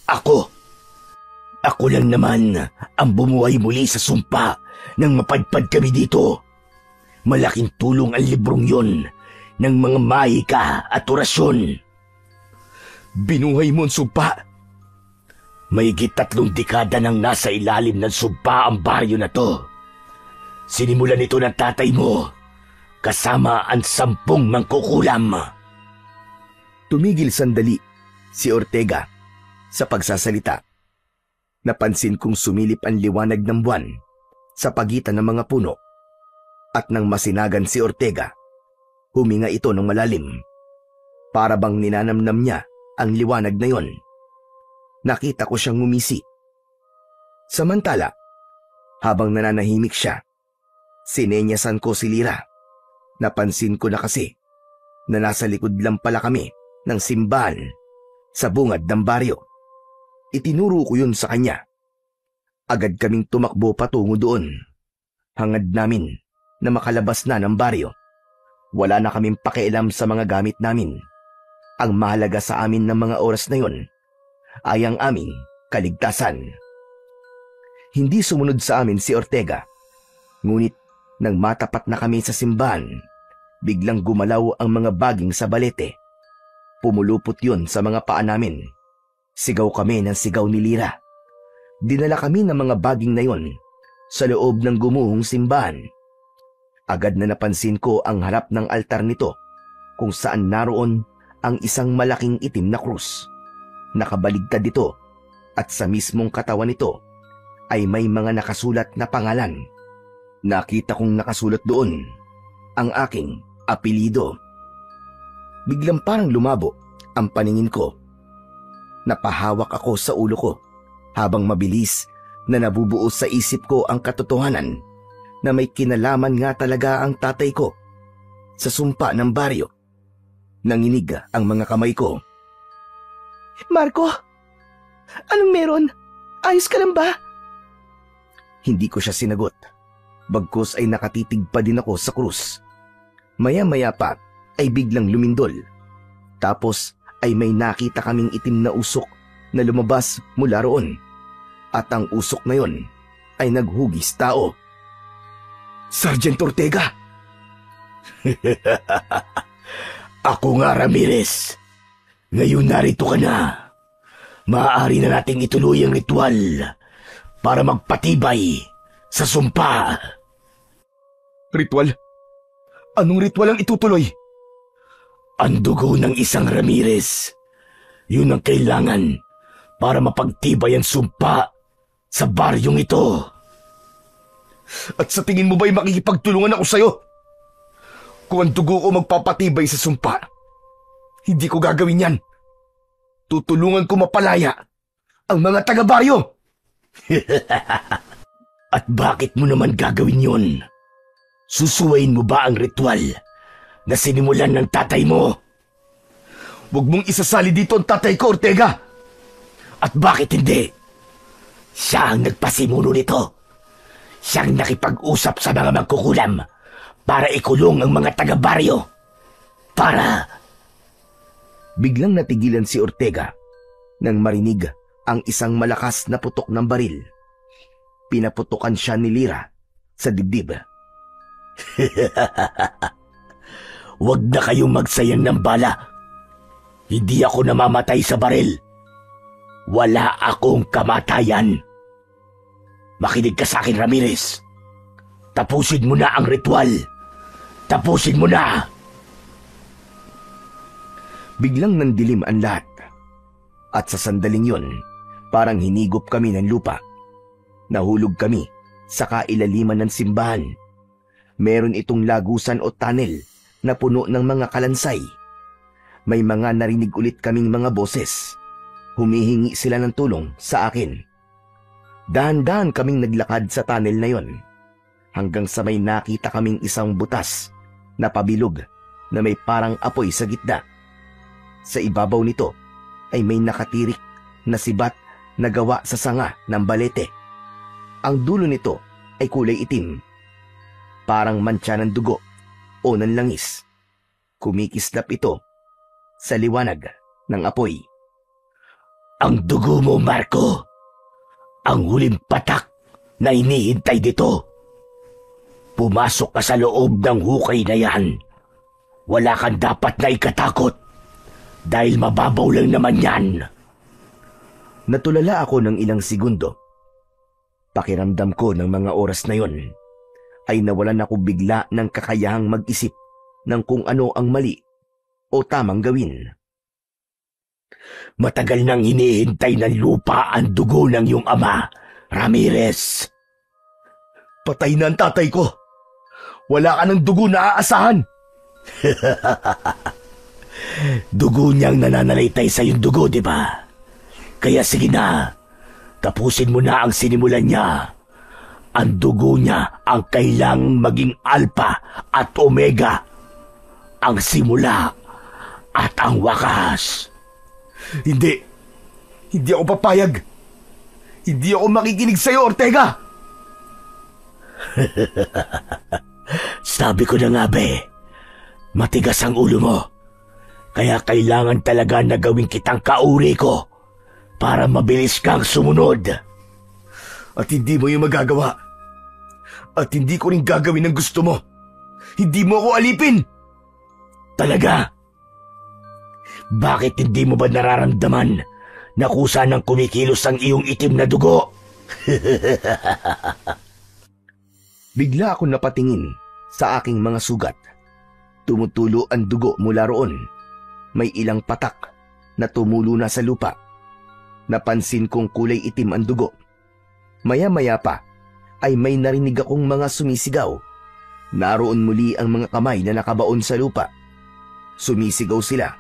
[SPEAKER 1] Ako lang naman ang bumuhay muli sa sumpa nang mapadpad kami dito. Malaking tulong ang librong yon ng mga mahika at orasyon. Binuhay mo ang sumpa? Mahigit 3 dekada nang nasa ilalim ng sumpa ang baryo na to. Sinimulan ito ng tatay mo, kasama ang 10 mangkukulam. Tumigil sandali si Ortega sa pagsasalita. Napansin kong sumilip ang liwanag ng buwan sa pagitan ng mga puno. At nang masinagan si Ortega, huminga ito ng malalim. Para bang ninanamnam niya ang liwanag na yon. Nakita ko siyang ngumisi. Samantala, habang nananahimik siya, sinenyasan ko si Lira. Napansin ko na kasi na nasa likod lang pala kami ng simbahan sa bungad ng baryo. Itinuro ko yun sa kanya. Agad kaming tumakbo patungo doon. Hangad namin na makalabas na ng baryo. Wala na kaming pakialam sa mga gamit namin. Ang mahalaga sa amin ng mga oras na yon ay ang aming kaligtasan. Hindi sumunod sa amin si Ortega. Ngunit nang matapat na kami sa simbahan, biglang gumalaw ang mga baging sa balete. Pumulupot yun sa mga paa namin. Sigaw kami ng sigaw ni Lira. Dinala kami ng mga baging na yon sa loob ng gumuhong simbahan. Agad na napansin ko ang harap ng altar nito kung saan naroon ang isang malaking itim na krus. Nakabaligtad ito at sa mismong katawan nito ay may mga nakasulat na pangalan. Nakita kong nakasulat doon ang aking apelido. Biglang parang lumabo ang paningin ko. Napahawak ako sa ulo ko habang mabilis na nabubuo sa isip ko ang katotohanan na may kinalaman nga talaga ang tatay ko sa sumpa ng baryo. Nanginig ang mga kamay ko.
[SPEAKER 2] Marco, anong meron? Ayos ka lang ba?
[SPEAKER 1] Hindi ko siya sinagot. Bagkus ay nakatitig pa din ako sa krus. Maya-maya pa ay biglang lumindol. Tapos ay may nakita kaming itim na usok na lumabas mula roon. At ang usok na yon ay naghugis tao. Sergeant Ortega!
[SPEAKER 3] Ako nga, Ramirez. Ngayon narito ka na. Maaari na nating ituloy ang ritual para magpatibay sa sumpa.
[SPEAKER 1] Ritual? Anong ritual ang itutuloy?
[SPEAKER 3] Ang dugo ng isang Ramirez. Yun ang kailangan para mapagtibay ang sumpa sa baryong ito.
[SPEAKER 1] At sa tingin mo ba'y makikipagtulungan ako sa'yo? Kung ang dugo ko magpapatibay sa sumpa, hindi ko gagawin yan. Tutulungan ko mapalaya ang mga taga-baryo.
[SPEAKER 3] At bakit mo naman gagawin yun? Susuwayin mo ba ang ritual na sinimulan ng tatay mo?
[SPEAKER 1] Huwag mong isasali dito ang tatay ko, Ortega.
[SPEAKER 3] At bakit hindi? Siya ang nagpasimuno nito. Siyang nakipag-usap sa mga magkukulam para ikulong ang mga taga-baryo.
[SPEAKER 1] Biglang natigilan si Ortega nang marinig ang isang malakas na putok ng baril. Pinaputukan siya ni Lira sa dibdib.
[SPEAKER 3] Huwag na kayong magsayang ng bala. Hindi ako namamatay sa baril. Wala akong kamatayan. Makinig ka sa akin, Ramirez. Tapusin mo na ang ritual. Tapusin mo na!
[SPEAKER 1] Biglang nandilim ang lahat. At sa sandaling yon, parang hinigop kami ng lupa. Nahulog kami sa kailaliman ng simbahan. Meron itong lagusan o tunnel na puno ng mga kalansay. May mga narinig ulit kaming mga boses. Humihingi sila ng tulong sa akin. Dahan-dahan kaming naglakad sa tunnel na yon. Hanggang sa may nakita kaming isang butas na pabilog na may parang apoy sa gitna. Sa ibabaw nito ay may nakatirik na sibat na gawa sa sanga ng balete. Ang dulo nito ay kulay itim. Parang mantsa ng dugo o ng langis. Kumikislap ito sa liwanag ng apoy.
[SPEAKER 3] Ang dugo mo, Marco. Ang huling patak na inihintay dito. Pumasok ka sa loob ng hukay na yan. Wala kang dapat na ikatakot dahil mababaw lang naman yan.
[SPEAKER 1] Natulala ako ng ilang segundo. Pakiramdam ko ng mga oras na yon ay nawalan ako bigla ng kakayahang mag-isip ng kung ano ang mali o tamang gawin.
[SPEAKER 3] Matagal nang hinihintay ng lupa ang dugo ng iyong ama, Ramirez.
[SPEAKER 1] Patay na ang tatay ko. Wala ka ng dugo na aasahan.
[SPEAKER 3] Dugo niyang nananalaytay sa iyong dugo, di ba? Kaya sige na, tapusin mo na ang sinimulan niya. Ang dugo niya ang kailangang maging alpha at omega. Ang simula at ang wakas.
[SPEAKER 1] Hindi. Hindi ako papayag. Hindi ako makikinig sa'yo, Ortega.
[SPEAKER 3] Sabi ko na nga, be. Matigas ang ulo mo. Kaya kailangan talaga na gawin kitang kauri ko para mabilis kang sumunod.
[SPEAKER 1] At hindi mo yung magagawa. At hindi ko rin gagawin ang gusto mo. Hindi mo ako alipin.
[SPEAKER 3] Talaga? Bakit hindi mo ba nararamdaman na kusa ng kumikilos ang iyong itim na dugo?
[SPEAKER 1] Bigla akong napatingin sa aking mga sugat. Tumutulo ang dugo mula roon. May ilang patak na tumulo na sa lupa. Napansin kong kulay itim ang dugo. Maya-maya pa ay may narinig akong mga sumisigaw. Naroon muli ang mga kamay na nakabaon sa lupa. Sumisigaw sila.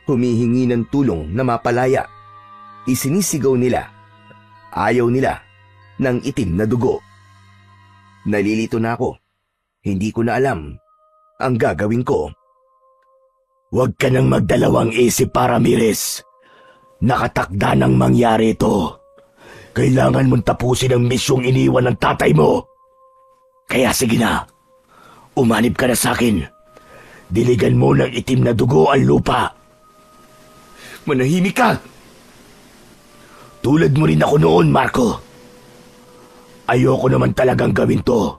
[SPEAKER 1] Humihingi ng tulong na mapalaya. Isinisigaw nila. Ayaw nila ng itim na dugo. Nalilito na ako. Hindi ko na alam ang gagawin ko.
[SPEAKER 3] Huwag ka nang magdalawang isip, Ramirez. Nakatakda nang mangyari ito. Kailangan mong tapusin ang misyong iniwan ng tatay mo. Kaya sige na, umanib ka na sa akin. Diligan mo ng itim na dugo ang lupa.
[SPEAKER 1] Manahimik ka!
[SPEAKER 3] Tulad mo rin ako noon, Marco. Ayoko naman talagang gawin to,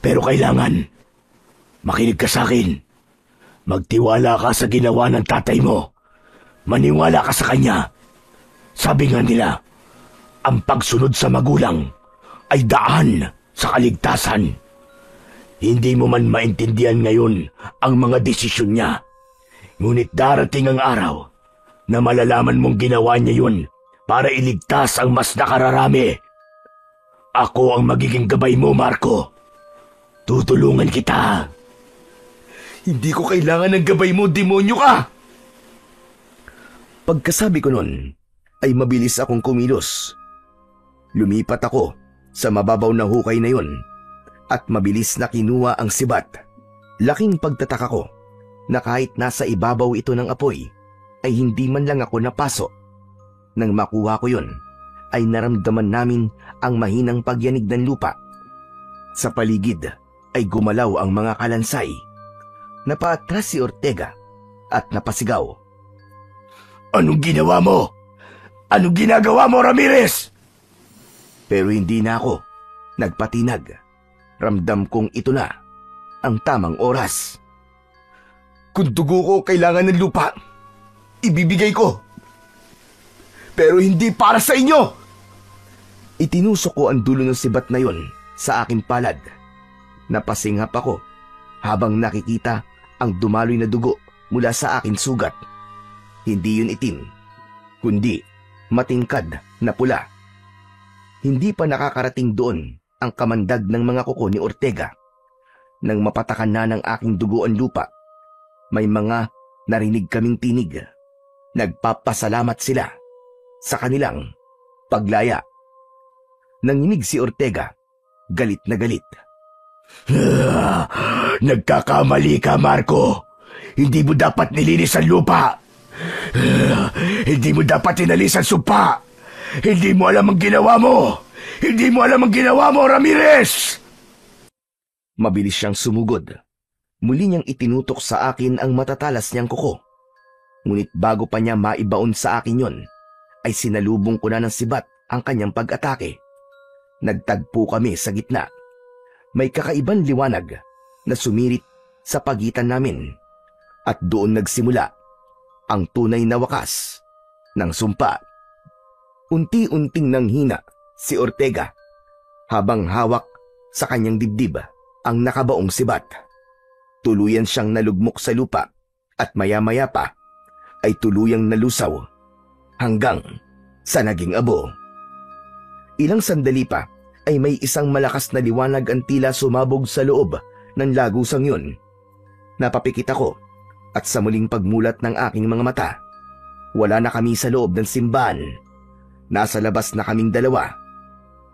[SPEAKER 3] pero kailangan. Makinig ka sa akin. Magtiwala ka sa ginawa ng tatay mo. Maniwala ka sa kanya. Sabi nga nila, ang pagsunod sa magulang ay daan sa kaligtasan. Hindi mo man maintindihan ngayon ang mga desisyon niya. Ngunit darating ang araw na malalaman mong ginawa niya yun para iligtas ang mas nakararami. Ako ang magiging gabay mo, Marco. Tutulungan kita.
[SPEAKER 1] Hindi ko kailangan ng gabay mo, demonyo ka! Pagkasabi ko nun, ay mabilis akong kumilos. Lumipat ako sa mababaw na hukay na yun at mabilis na kinuha ang sibat. Laking pagtataka ko na kahit nasa ibabaw ito ng apoy, ay hindi man lang ako napaso. Nang makuha ko yun, ay naramdaman namin ang mahinang pagyanig ng lupa. Sa paligid ay gumalaw ang mga kalansay. Napaatras si Ortega at napasigaw.
[SPEAKER 3] Anong ginawa mo? Anong ginagawa mo, Ramirez?
[SPEAKER 1] Pero hindi na ako nagpatinag. Ramdam kong ito na ang tamang oras. Kung dugo ko kailangan ng lupa, ibibigay ko. Pero hindi para sa inyo! Itinusok ko ang dulo ng sibat na yon sa aking palad. Napasinghap ako habang nakikita ang dumaloy na dugo mula sa aking sugat. Hindi yun itim, kundi matingkad na pula. Hindi pa nakakarating doon ang kamandag ng mga kuko ni Ortega. Nang mapatakan na ng aking dugo ang lupa, may mga narinig kaming tinig. Nagpapasalamat sila sa kanilang paglaya. Nanginig si Ortega, galit na galit.
[SPEAKER 3] Nagkakamali ka, Marco. Hindi mo dapat nilinis ang lupa. Hindi mo dapat inalis ang sumpa. Hindi mo alam ang ginawa mo. Hindi mo alam ang ginawa mo, Ramirez!
[SPEAKER 1] Mabilis siyang sumugod. Muli niyang itinutok sa akin ang matatalas niyang kuko. Ngunit bago pa niya maibaon sa akin yon, ay sinalubong ko na ng sibat ang kanyang pag-atake. Nagtagpo kami sa gitna. May kakaibang liwanag na sumirit sa pagitan namin at doon nagsimula ang tunay na wakas ng sumpa. Unti-unting nanghina si Ortega habang hawak sa kanyang dibdib ang nakabaong sibat. Tuluyan siyang nalugmok sa lupa at maya-maya pa ay tuluyang nalusaw hanggang sa naging abo. Ilang sandali pa ay may isang malakas na liwanag ang tila sumabog sa loob ng lagusang yun. Napapikit ako at sa muling pagmulat ng aking mga mata, wala na kami sa loob ng simbahan. Nasa labas na kaming dalawa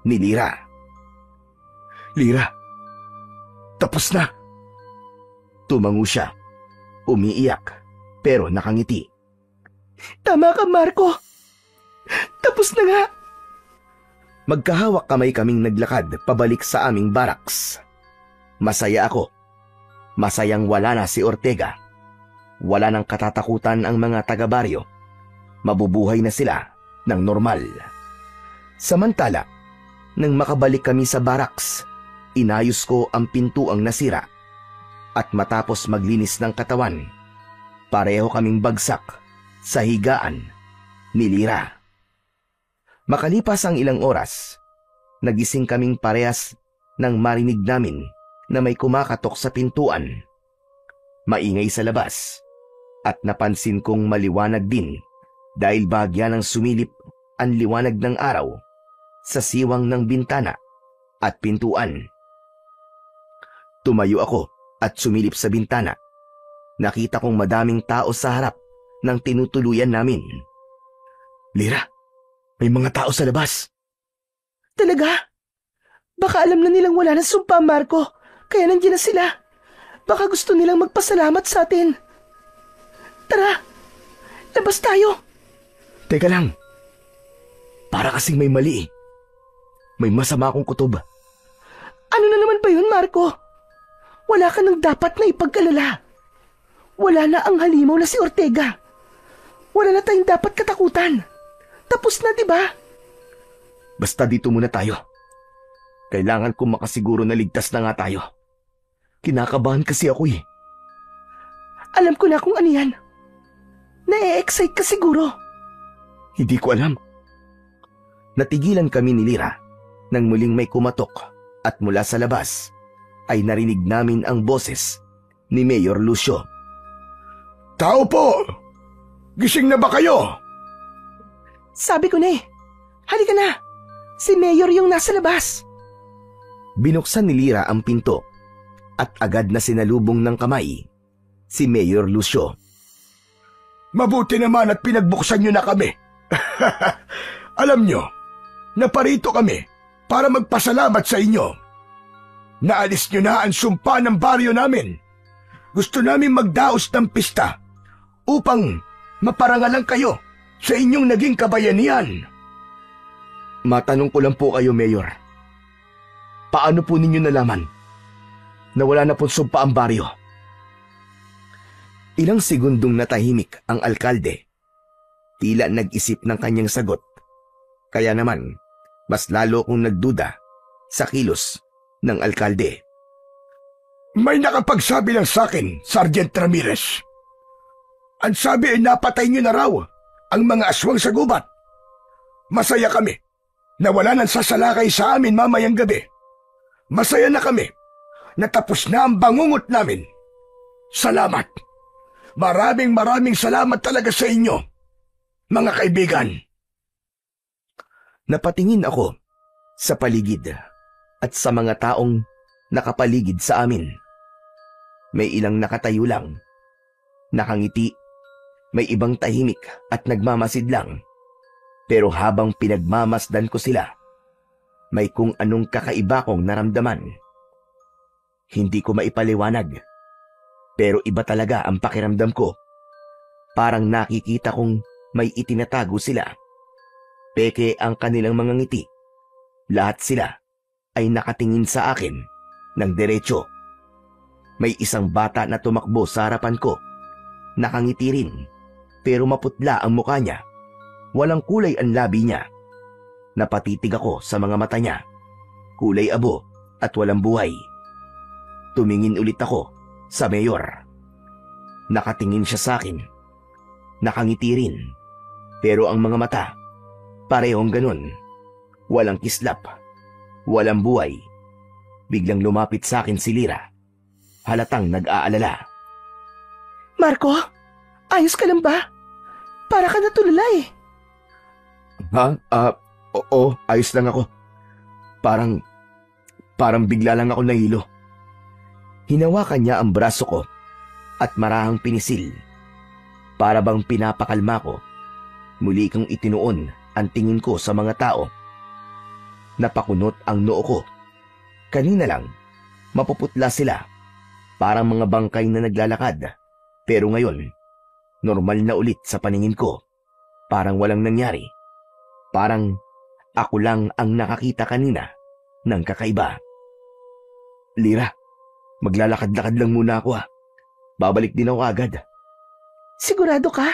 [SPEAKER 1] ni Lira. Lira, tapos na. Tumango siya, umiiyak pero nakangiti.
[SPEAKER 2] Tama ka, Marco. Tapos na nga.
[SPEAKER 1] Magkahawak kamay kaming naglakad pabalik sa aming baraks. Masaya ako. Masayang wala na si Ortega. Wala nang katatakutan ang mga taga-baryo. Mabubuhay na sila ng normal. Samantala, nang makabalik kami sa baraks, inayos ko ang pintuang nasira. At matapos maglinis ng katawan, pareho kaming bagsak sa higaan ni Lira. Makalipas ang ilang oras, nagising kaming parehas nang marinig namin na may kumakatok sa pintuan. Maingay sa labas at napansin kong maliwanag din dahil bahagya ng sumilip ang liwanag ng araw sa siwang ng bintana at pintuan. Tumayo ako at sumilip sa bintana. Nakita kong madaming tao sa harap ng tinutuluyan namin. Lira, may mga tao sa labas.
[SPEAKER 2] Talaga? Baka alam na nilang wala ng sumpa, Marco, kaya nandiyan na sila. Baka gusto nilang magpasalamat sa atin. Tara, labas tayo.
[SPEAKER 1] Teka lang. Para kasing may mali. May masama akong kutob.
[SPEAKER 2] Ano na naman ba yun, Marco? Wala ka nang dapat na ipag-alala. Wala na ang halimaw na si Ortega. Wala na tayong dapat katakutan. Tapos na, di ba?
[SPEAKER 1] Basta dito muna tayo. Kailangan ko makasiguro na ligtas na nga tayo. Kinakabahan kasi ako eh.
[SPEAKER 2] Alam ko na kung ano yan. Na-e-excite ka siguro.
[SPEAKER 1] Hindi ko alam. Natigilan kami ni Lira nang muling may kumatok at mula sa labas ay narinig namin ang boses ni Mayor Lucio.
[SPEAKER 3] Tao po! Gising na ba kayo?
[SPEAKER 2] Sabi ko na eh. Halika na. Si Mayor yung nasa labas.
[SPEAKER 1] Binuksan ni Lira ang pinto at agad na sinalubong ng kamay si Mayor Lucio.
[SPEAKER 3] Mabuti naman at pinagbuksan nyo na kami. Alam nyo, naparito kami para magpasalamat sa inyo. Naalis nyo na ang sumpa ng baryo namin. Gusto namin magdaos ng pista upang maparangalan kayo sa inyong naging kabayanihan.
[SPEAKER 1] Matanong ko lang po kayo, Mayor. Paano po ninyo nalaman na wala na pong sumpa ang baryo? Ilang segundong natahimik ang alkalde. Tila nag-isip ng kanyang sagot. Kaya naman, mas lalo kong nagduda sa kilos ng alkalde.
[SPEAKER 3] May nakapagsabi lang sa akin, Sergeant Ramirez. Ang sabi ay napatay niyo na raw ang mga aswang sa gubat. Masaya kami na wala nang sasalakay sa amin mamayang gabi. Masaya na kami na tapos na ang bangungot namin. Salamat. Maraming salamat talaga sa inyo, mga kaibigan.
[SPEAKER 1] Napatingin ako sa paligid at sa mga taong nakapaligid sa amin. May ilang nakatayo lang, nakangiti, may ibang tahimik at nagmamasid lang. Pero habang pinagmamasdan ko sila, may kung anong kakaiba kong naramdaman. Hindi ko maipaliwanag, pero iba talaga ang pakiramdam ko. Parang nakikita kong may itinatago sila. Peke ang kanilang mga ngiti. Lahat sila ay nakatingin sa akin ng diretso. May isang bata na tumakbo sa harapan ko. Nakangiti rin, pero maputla ang mukha niya. Walang kulay ang labi niya. Napatitig ako sa mga mata niya. Kulay abo at walang buhay. Tumingin ulit ako sa mayor. Nakatingin siya sa akin. Nakangiti rin, pero ang mga mata, parehong ganun. Walang kislap, walang buhay. Biglang lumapit sa akin si Lira. Halatang nag-aalala.
[SPEAKER 2] Marco, ayos ka lang ba? Para ka natulala eh.
[SPEAKER 1] Ha? Oo, ayos lang ako. Parang bigla lang ako nahilo. Hinawakan niya ang braso ko at marahang pinisil. Para bang pinapakalma ko. Muli kong itinuon ang tingin ko sa mga tao. Napakunot ang noo ko. Kanina lang, mapuputla sila. Parang mga bangkay na naglalakad. Pero ngayon, normal na ulit sa paningin ko. Parang walang nangyari. Parang ako lang ang nakakita kanina ng kakaiba. Lira, maglalakad-lakad lang muna ako ha. Babalik din ako agad.
[SPEAKER 2] Sigurado ka?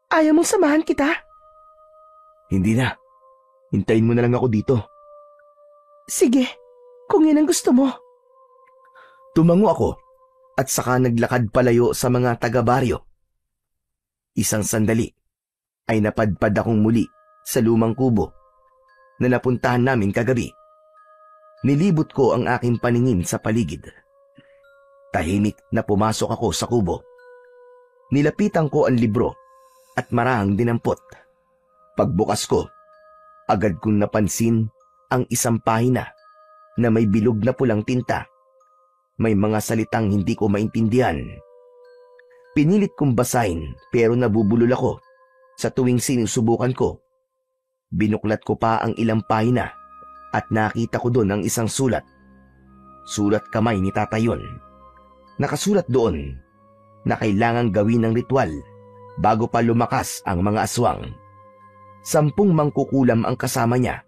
[SPEAKER 2] Ayaw mong samahan kita?
[SPEAKER 1] Hindi na. Hintayin mo na lang ako dito.
[SPEAKER 2] Sige, kung yan ang gusto mo.
[SPEAKER 1] Tumango ako at saka naglakad palayo sa mga taga-baryo. Isang sandali ay napadpad akong muli sa lumang kubo na napuntahan namin kagabi. Nilibot ko ang aking paningin sa paligid. Tahimik na pumasok ako sa kubo. Nilapitan ko ang libro at marahang dinampot. Pagbukas ko, agad kong napansin ang isang pahina na may bilog na pulang tinta. May mga salitang hindi ko maintindihan. Pinilit kong basahin pero nabubulol ako sa tuwing sinusubukan ko. Binuklat ko pa ang ilang pahina at nakita ko doon ang isang sulat. Sulat kamay ni tatay yun. Nakasulat doon na kailangang gawin ng ritual bago pa lumakas ang mga aswang. 10 mangkukulam ang kasama niya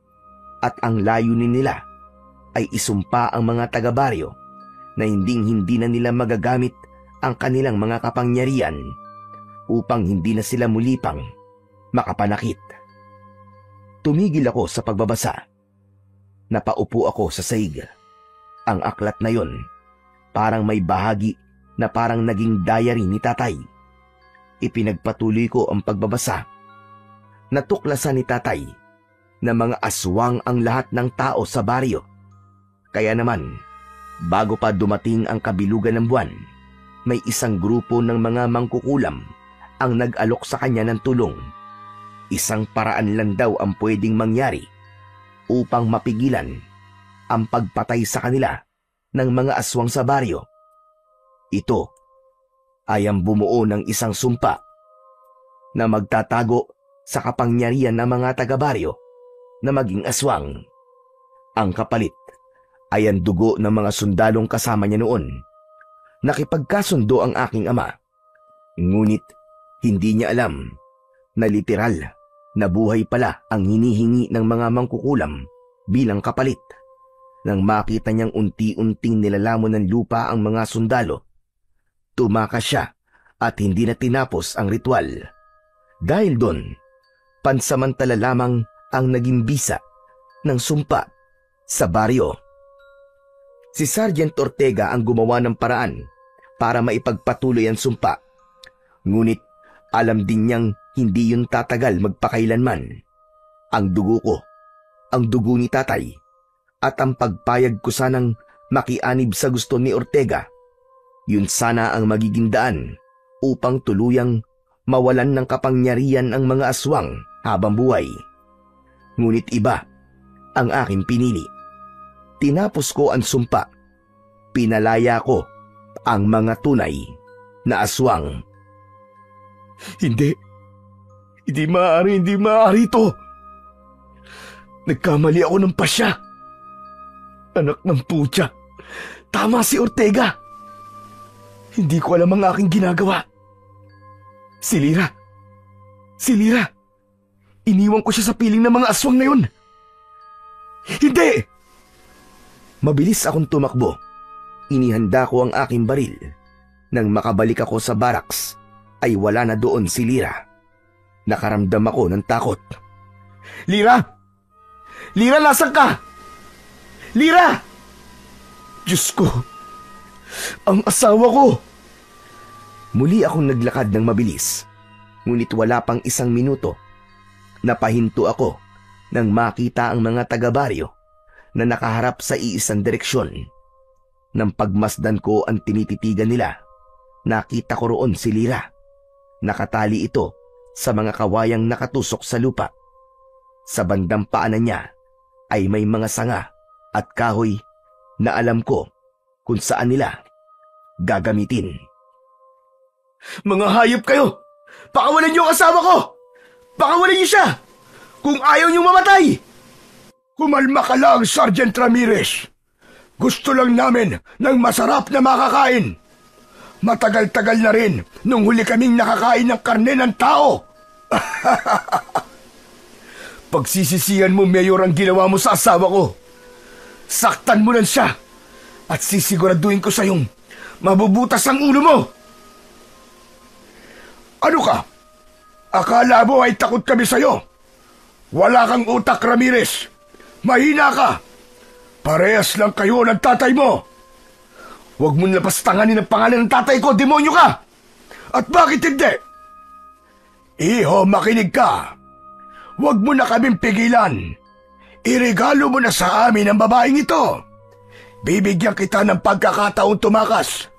[SPEAKER 1] at ang layunin nila ay isumpa ang mga taga-baryo na hindi na nila magagamit ang kanilang mga kapangyarihan upang hindi na sila muli pang makapanakit. Tumigil ako sa pagbabasa. Napaupo ako sa sahig. Ang aklat na yon, parang may bahagi na parang naging diary ni tatay. Ipinagpatuloy ko ang pagbabasa. Natuklasan ni tatay na mga aswang ang lahat ng tao sa baryo. Kaya naman, bago pa dumating ang kabilugan ng buwan, may isang grupo ng mga mangkukulam ang nag-alok sa kanya ng tulong. Isang paraan lang daw ang pwedeng mangyari upang mapigilan ang pagpatay sa kanila ng mga aswang sa baryo. Ito ay ang bumuo ng isang sumpa na magtatago sa kapangyarihan ng mga taga-baryo na maging aswang. Ang kapalit ay ang dugo ng mga sundalong kasama niya noon. Nakipagkasundo ang aking ama. Ngunit hindi niya alam na literal na buhay pala ang hinihingi ng mga mangkukulam bilang kapalit. Nang makita niyang unti-unting nilalamon ng lupa ang mga sundalo, tumakas siya at hindi na tinapos ang ritual. Dahil doon, pansamantala lamang ang naging bisa ng sumpa sa baryo. Si Sergeant Ortega ang gumawa ng paraan para maipagpatuloy ang sumpa. Ngunit alam din niyang hindi yun tatagal magpakailanman. Ang dugo ko, ang dugo ni tatay, at ang pagpayag ko sanang makianib sa gusto ni Ortega, yun sana ang magiging daan upang tuluyang mawalan ng kapangyarihan ang mga aswang habang buhay. Ngunit iba ang aking pinili. Tinapos ko ang sumpa. Pinalaya ko ang mga tunay na aswang. Hindi maaari ito. Nagkamali ako ng pasya. Anak ng putya, tama si Ortega. Hindi ko alam ang aking ginagawa. Si Lira, iniwan ko siya sa piling ng mga aswang na yun. Hindi! Mabilis akong tumakbo. Inihanda ko ang aking baril. Nang makabalik ako sa barracks, ay wala na doon si Lira. Nakaramdam ako ng takot. Lira! Lira, nasaan ka? Lira! Diyos ko! Ang asawa ko! Muli akong naglakad ng mabilis. Ngunit wala pang 1 minuto. Napahinto ako nang makita ang mga taga-baryo na nakaharap sa iisang direksyon. Nang pagmasdan ko ang tinititigan nila, nakita ko roon si Lira. Nakatali ito sa mga kawayang nakatusok sa lupa. Sa bandang paanan niya ay may mga sanga at kahoy na alam ko kung saan nila gagamitin. Mga hayop kayo! Pakawalan niyo ang asawa ko! Pakawalan niyo siya! Kung ayaw niyo mamatay!
[SPEAKER 3] Kumalma ka lang, Sergeant Ramirez. Gusto lang namin ng masarap na makakain. Matagal-tagal na rin nung huli kaming nakakain ng karne ng tao. Pagsisisihan mo, Mayor, ang ginawa mo sa asawa ko. Saktan mo lang siya at sisiguraduhin ko sa iyong mabubutas ang ulo mo. Ano ka? Akala mo ay takot kami sa'yo? Wala kang utak, Ramirez. Mahina ka. Parehas lang kayo ng tatay mo. Huwag mo lapastanganin ang pangalan ng tatay ko, demonyo ka! At bakit hindi? Iho, makinig ka. Huwag mo na kaming pigilan. Iregalo mo na sa amin ang babaeng ito. Bibigyan kita ng pagkakataong tumakas.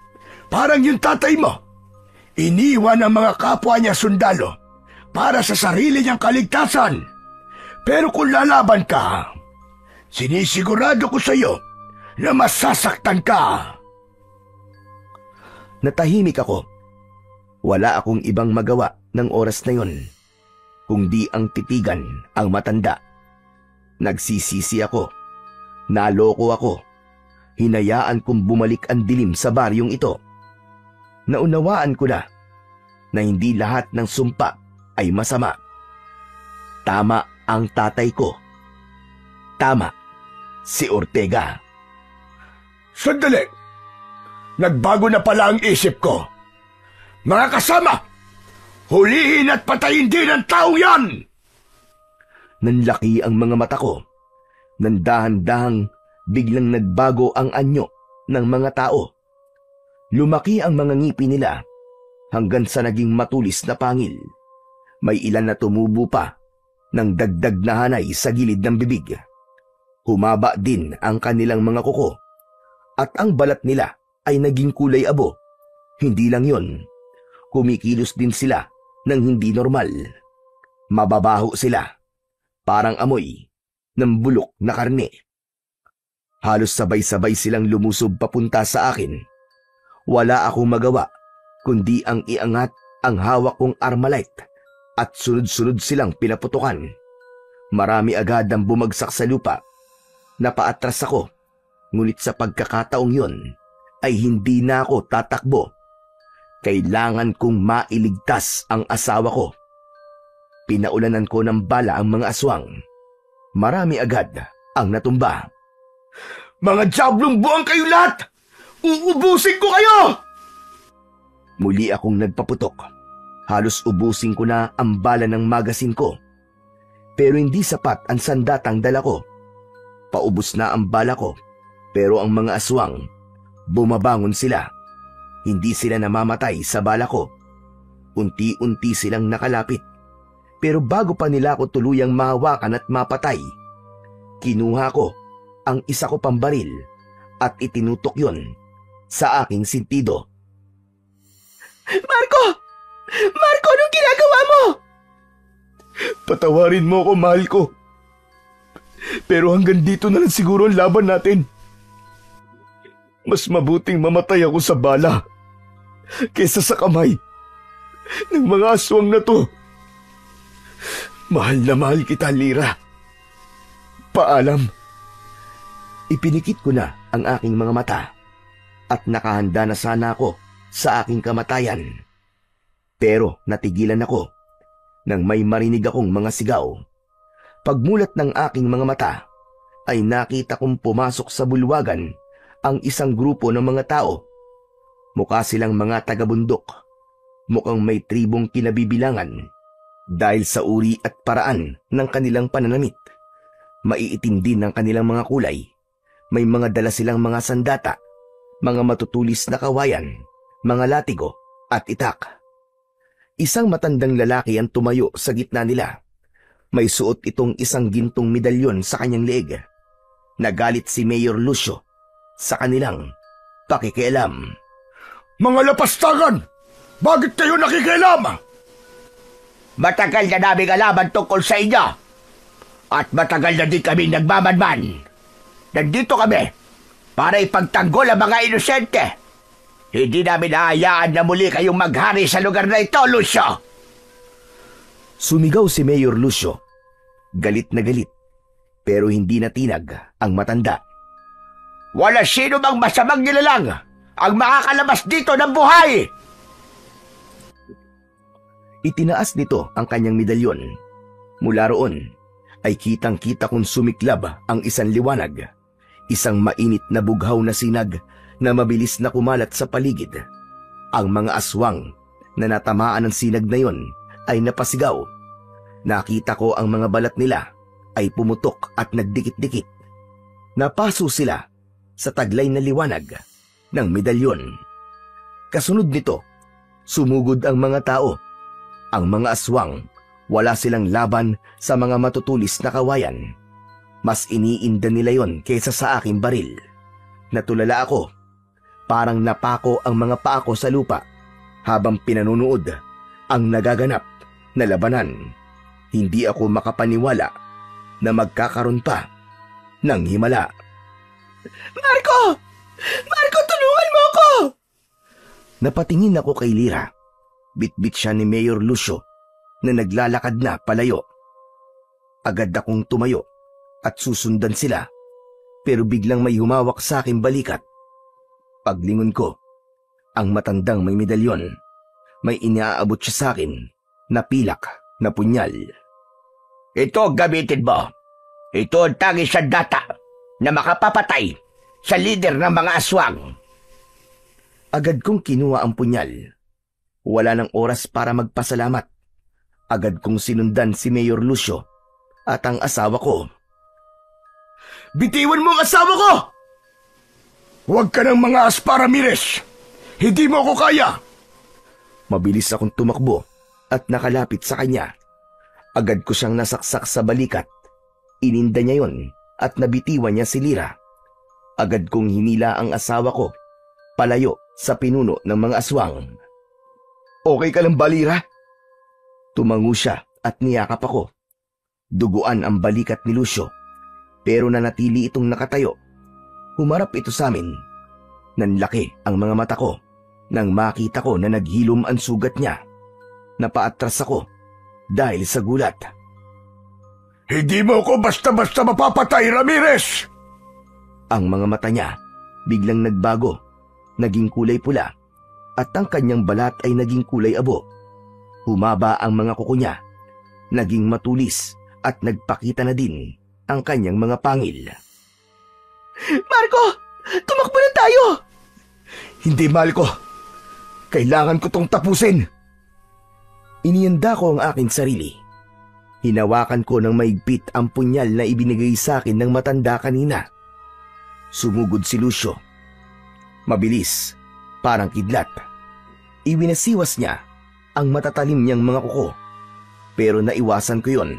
[SPEAKER 3] Parang yung tatay mo. Iniwan ang mga kapwa niya sundalo para sa sarili niyang kaligtasan. Pero kung lalaban ka, sinisigurado ko sa iyo na masasaktan ka.
[SPEAKER 1] Natahimik ako. Wala akong ibang magawa ng oras na yon, kundi ang titigan ang matanda. Nagsisisi ako. Naloko ako. Hinayaan kong bumalik ang dilim sa baryong ito. Naunawaan ko na hindi lahat ng sumpa ay masama. Tama ang tatay ko. Tama si Ortega.
[SPEAKER 3] Sandali! Nagbago na pala ang isip ko. Mga kasama, hulihin at patayin din ang taong yan!
[SPEAKER 1] Nanlaki ang mga mata ko. Nandahan-dahang biglang nagbago ang anyo ng mga tao. Lumaki ang mga ngipin nila hanggang sa naging matulis na pangil. May ilan na tumubo pa ng dagdag na hanay sa gilid ng bibig. Humaba din ang kanilang mga kuko at ang balat nila ay naging kulay abo. Hindi lang yon, kumikilos din sila ng hindi normal. Mababaho sila, parang amoy ng bulok na karne. Halos sabay-sabay silang lumusob papunta sa akin. Wala akong magawa kundi ang iangat ang hawak kong Armalite at sunod-sunod silang pinaputukan. Marami agad ang bumagsak sa lupa. Napaatras ako, ngunit sa pagkakataong yon ay hindi na ako tatakbo. Kailangan kong mailigtas ang asawa ko. Pinaulanan ko ng bala ang mga aswang. Marami agad ang natumba.
[SPEAKER 3] Mga diablong buwang kayo lahat! Uubusin ko kayo!
[SPEAKER 1] Muli akong nagpaputok. Halos ubusin ko na ang bala ng magasin ko. Pero hindi sapat ang sandatang dala ko. Paubos na ang bala ko, pero ang mga aswang, bumabangon sila. Hindi sila namamatay sa bala ko. Unti-unti silang nakalapit. Pero bago pa nila ako tuluyang mahawakan at mapatay, kinuha ko ang isa ko pang baril at itinutok yon sa aking sintido.
[SPEAKER 2] Marco! Marco, anong ginagawa mo?
[SPEAKER 3] Patawarin mo ako, mahal ko. Pero hanggang dito na lang siguro ang laban natin. Mas mabuting mamatay ako sa bala kaysa sa kamay ng mga aswang na to. Mahal na mahal kita, Lyra. Paalam.
[SPEAKER 1] Ipinikit ko na ang aking mga mata at nakahanda na sana ako sa aking kamatayan. Pero natigilan ako nang may marinig akong mga sigaw. Pagmulat ng aking mga mata ay nakita kong pumasok sa bulwagan ang isang grupo ng mga tao. Mukha silang mga taga-bundok. Mukhang may tribong kinabibilangan dahil sa uri at paraan ng kanilang pananamit. Maiitim din ang kanilang mga kulay. May mga dala silang mga sandata, mga matutulis na kawayan, mga latigo at itak. Isang matandang lalaki ang tumayo sa gitna nila. May suot itong isang gintong medalyon sa kanyang leeg. Nagalit si Mayor Lucio sa kanilang pakikialam.
[SPEAKER 3] Mga lapastagan! Bakit kayo nakikialam?
[SPEAKER 4] Matagal na naming alaman tungkol sa inyo. At matagal na din kami nagmamanman. Nandito kami para ipagtanggol ang mga inosente. Hindi namin naayaan na muli kayong maghari sa lugar na ito, Lucio.
[SPEAKER 1] Sumigaw si Mayor Lucio. Galit na galit, pero hindi natinag ang matanda.
[SPEAKER 4] Wala sino mang masamang nilalang ang makakalabas dito ng buhay.
[SPEAKER 1] Itinaas nito ang kanyang medalyon. Mula roon ay kitang-kita kong sumiklab ang isang liwanag. Isang mainit na bughaw na sinag na mabilis na kumalat sa paligid. Ang mga aswang na natamaan ng sinag na yon ay napasigaw. Nakita ko ang mga balat nila ay pumutok at nagdikit-dikit. Napaso sila sa taglay na liwanag ng medalyon. Kasunod nito, sumugod ang mga tao. Ang mga aswang, wala silang laban sa mga matutulis na kawayan. Mas iniinda nila yon kaysa sa aking baril. Natulala ako. Parang napako ang mga paa ko sa lupa habang pinanunood ang nagaganap na labanan. Hindi ako makapaniwala na magkakaroon pa ng himala.
[SPEAKER 2] Marco! Marco, tulungan mo ako!
[SPEAKER 1] Napatingin ako kay Lyra. Bitbit siya ni Mayor Lucio na naglalakad na palayo. Agad akong tumayo at susundan sila, pero biglang may humawak sa aking balikat. Paglingon ko, ang matandang may medalyon. May iniaabot siya sa akin na pilak na punyal.
[SPEAKER 4] Ito gamitin mo. Ito ang tanging sandata na makapapatay sa lider ng mga aswang.
[SPEAKER 1] Agad kong kinuha ang punyal. Wala nang oras para magpasalamat. Agad kong sinundan si Mayor Lucio at ang asawa ko.
[SPEAKER 3] Bitiwan mo ang asawa ko! Huwag ka ng mga aspa, Ramirez! Hindi mo ako kaya!
[SPEAKER 1] Mabilis akong tumakbo at nakalapit sa kanya. Agad ko siyang nasaksak sa balikat. Ininda niya yon at nabitiwan niya si Lyra. Agad kong hinila ang asawa ko palayo sa pinuno ng mga aswang. Okay ka lang ba, Lyra? Tumango siya at niyakap ako. Duguan ang balikat ni Lucio, pero nanatili itong nakatayo. Humarap ito sa amin. Nanlaki ang mga mata ko nang makita ko na naghilom ang sugat niya. Napaatras ako dahil sa gulat.
[SPEAKER 3] Hindi mo ako basta-basta mapapatay, Ramirez!
[SPEAKER 1] Ang mga mata niya biglang nagbago, naging kulay pula, at ang kanyang balat ay naging kulay abo. Humaba ang mga kuko niya, naging matulis at nagpakita na din ang kanyang mga pangil.
[SPEAKER 2] Marco! Tumakbo na tayo!
[SPEAKER 1] Hindi, mahal ko. Kailangan ko tong tapusin. Inianda ko ang aking sarili. Hinawakan ko ng maigpit ang punyal na ibinigay sa akin ng matanda kanina. Sumugod si Lucio. Mabilis, parang kidlat. Iwinasiwas niya ang matatalim niyang mga kuko. Pero naiwasan ko yon.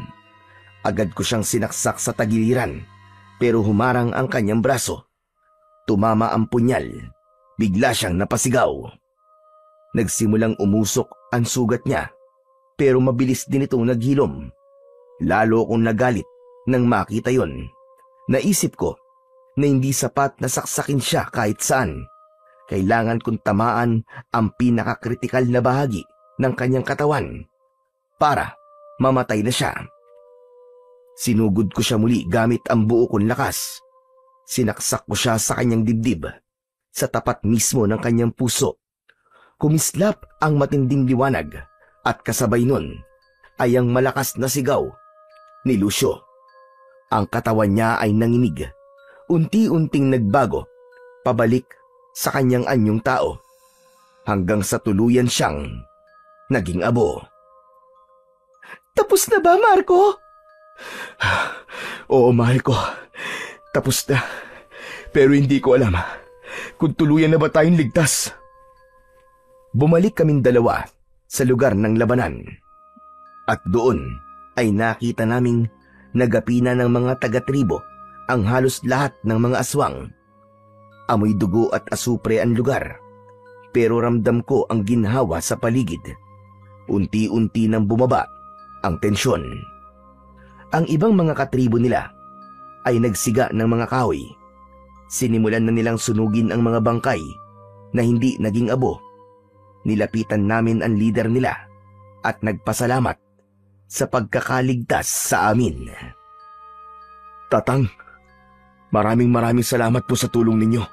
[SPEAKER 1] Agad ko siyang sinaksak sa tagiliran, pero humarang ang kanyang braso. Tumama ang punyal. Bigla siyang napasigaw. Nagsimulang umusok ang sugat niya, pero mabilis din itong naghilom. Lalo akong nagalit nang makita yon. Naisip ko na hindi sapat na saksakin siya kahit saan. Kailangan kong tamaan ang pinakakritikal na bahagi ng kanyang katawan para mamatay na siya. Sinugod ko siya muli gamit ang buo kong lakas. Sinaksak ko siya sa kanyang dibdib, sa tapat mismo ng kanyang puso. Kumislap ang matinding liwanag at kasabay nun ay ang malakas na sigaw ni Lucio. Ang katawan niya ay nanginig. Unti-unting nagbago, pabalik sa kanyang anyong tao, hanggang sa tuluyan siyang naging abo.
[SPEAKER 2] Tapos na ba, Marco?
[SPEAKER 1] Oo, mahal ko. Tapos na. Pero hindi ko alam kung tuluyan na ba tayong ligtas. Bumalik kaming dalawa sa lugar ng labanan. At doon ay nakita naming nagapina ng mga taga-tribo ang halos lahat ng mga aswang. Amoy dugo at asupre ang lugar, pero ramdam ko ang ginhawa sa paligid. Unti-unti nang bumaba ang tensyon. Ang ibang mga katribo nila ay nagsiga ng mga kahoy. Sinimulan na nilang sunugin ang mga bangkay na hindi naging abo. Nilapitan namin ang leader nila at nagpasalamat sa pagkakaligtas sa amin. Tatang, maraming salamat po sa tulong ninyo.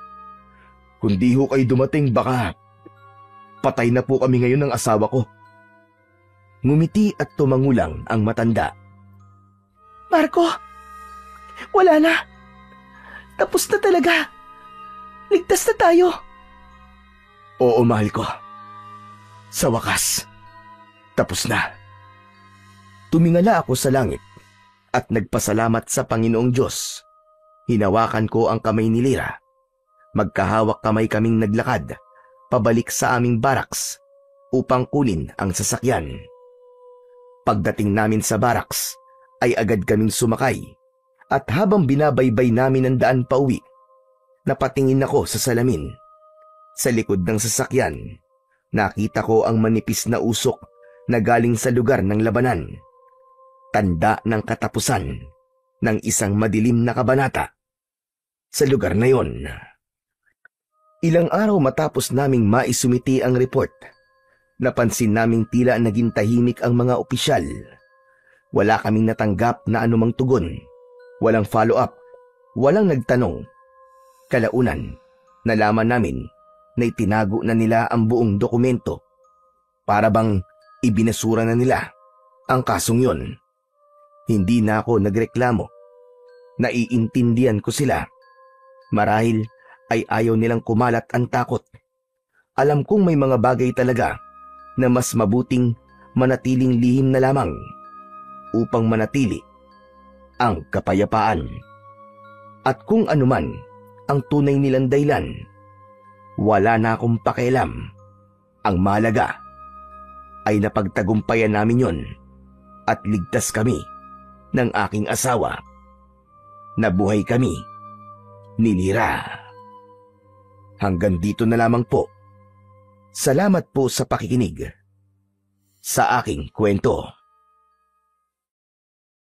[SPEAKER 1] Kung di ho kayo dumating, baka patay na po kami ngayon ng asawa ko. Ngumiti at tumangulang ang matanda.
[SPEAKER 2] Marco, wala na. Tapos na talaga. Ligtas na tayo.
[SPEAKER 1] Oo, mahal ko. Sa wakas, tapos na. Tumingala ako sa langit at nagpasalamat sa Panginoong Diyos. Hinawakan ko ang kamay ni Lyra. Magkahawak kamay kaming naglakad pabalik sa aming baraks upang kunin ang sasakyan. Pagdating namin sa barracks, ay agad kaming sumakay at habang binabaybay namin ang daan pauwi, napatingin ako sa salamin. Sa likod ng sasakyan, nakita ko ang manipis na usok na galing sa lugar ng labanan. Tanda ng katapusan ng isang madilim na kabanata sa lugar na yon. Ilang araw matapos naming maisumiti ang report, napansin naming tila naging tahimik ang mga opisyal. Wala kaming natanggap na anumang tugon, walang follow-up, walang nagtanong. Kalaunan, nalaman namin na itinago na nila ang buong dokumento. Para bang ibinasura na nila ang kasong yon. Hindi na ako nagreklamo. Naiintindihan ko sila. Marahil ay ayaw nilang kumalat ang takot. Alam kong may mga bagay talaga na mas mabuting manatiling lihim na lamang upang manatili ang kapayapaan. At kung anuman ang tunay nilang dahilan, wala na akong pakialam. Ang mahalaga ay napagtagumpayan namin yon at ligtas kami ng aking asawa. Nabuhay kami ni Lyra. Hanggang dito na lamang po. Salamat po sa pakikinig sa aking kwento.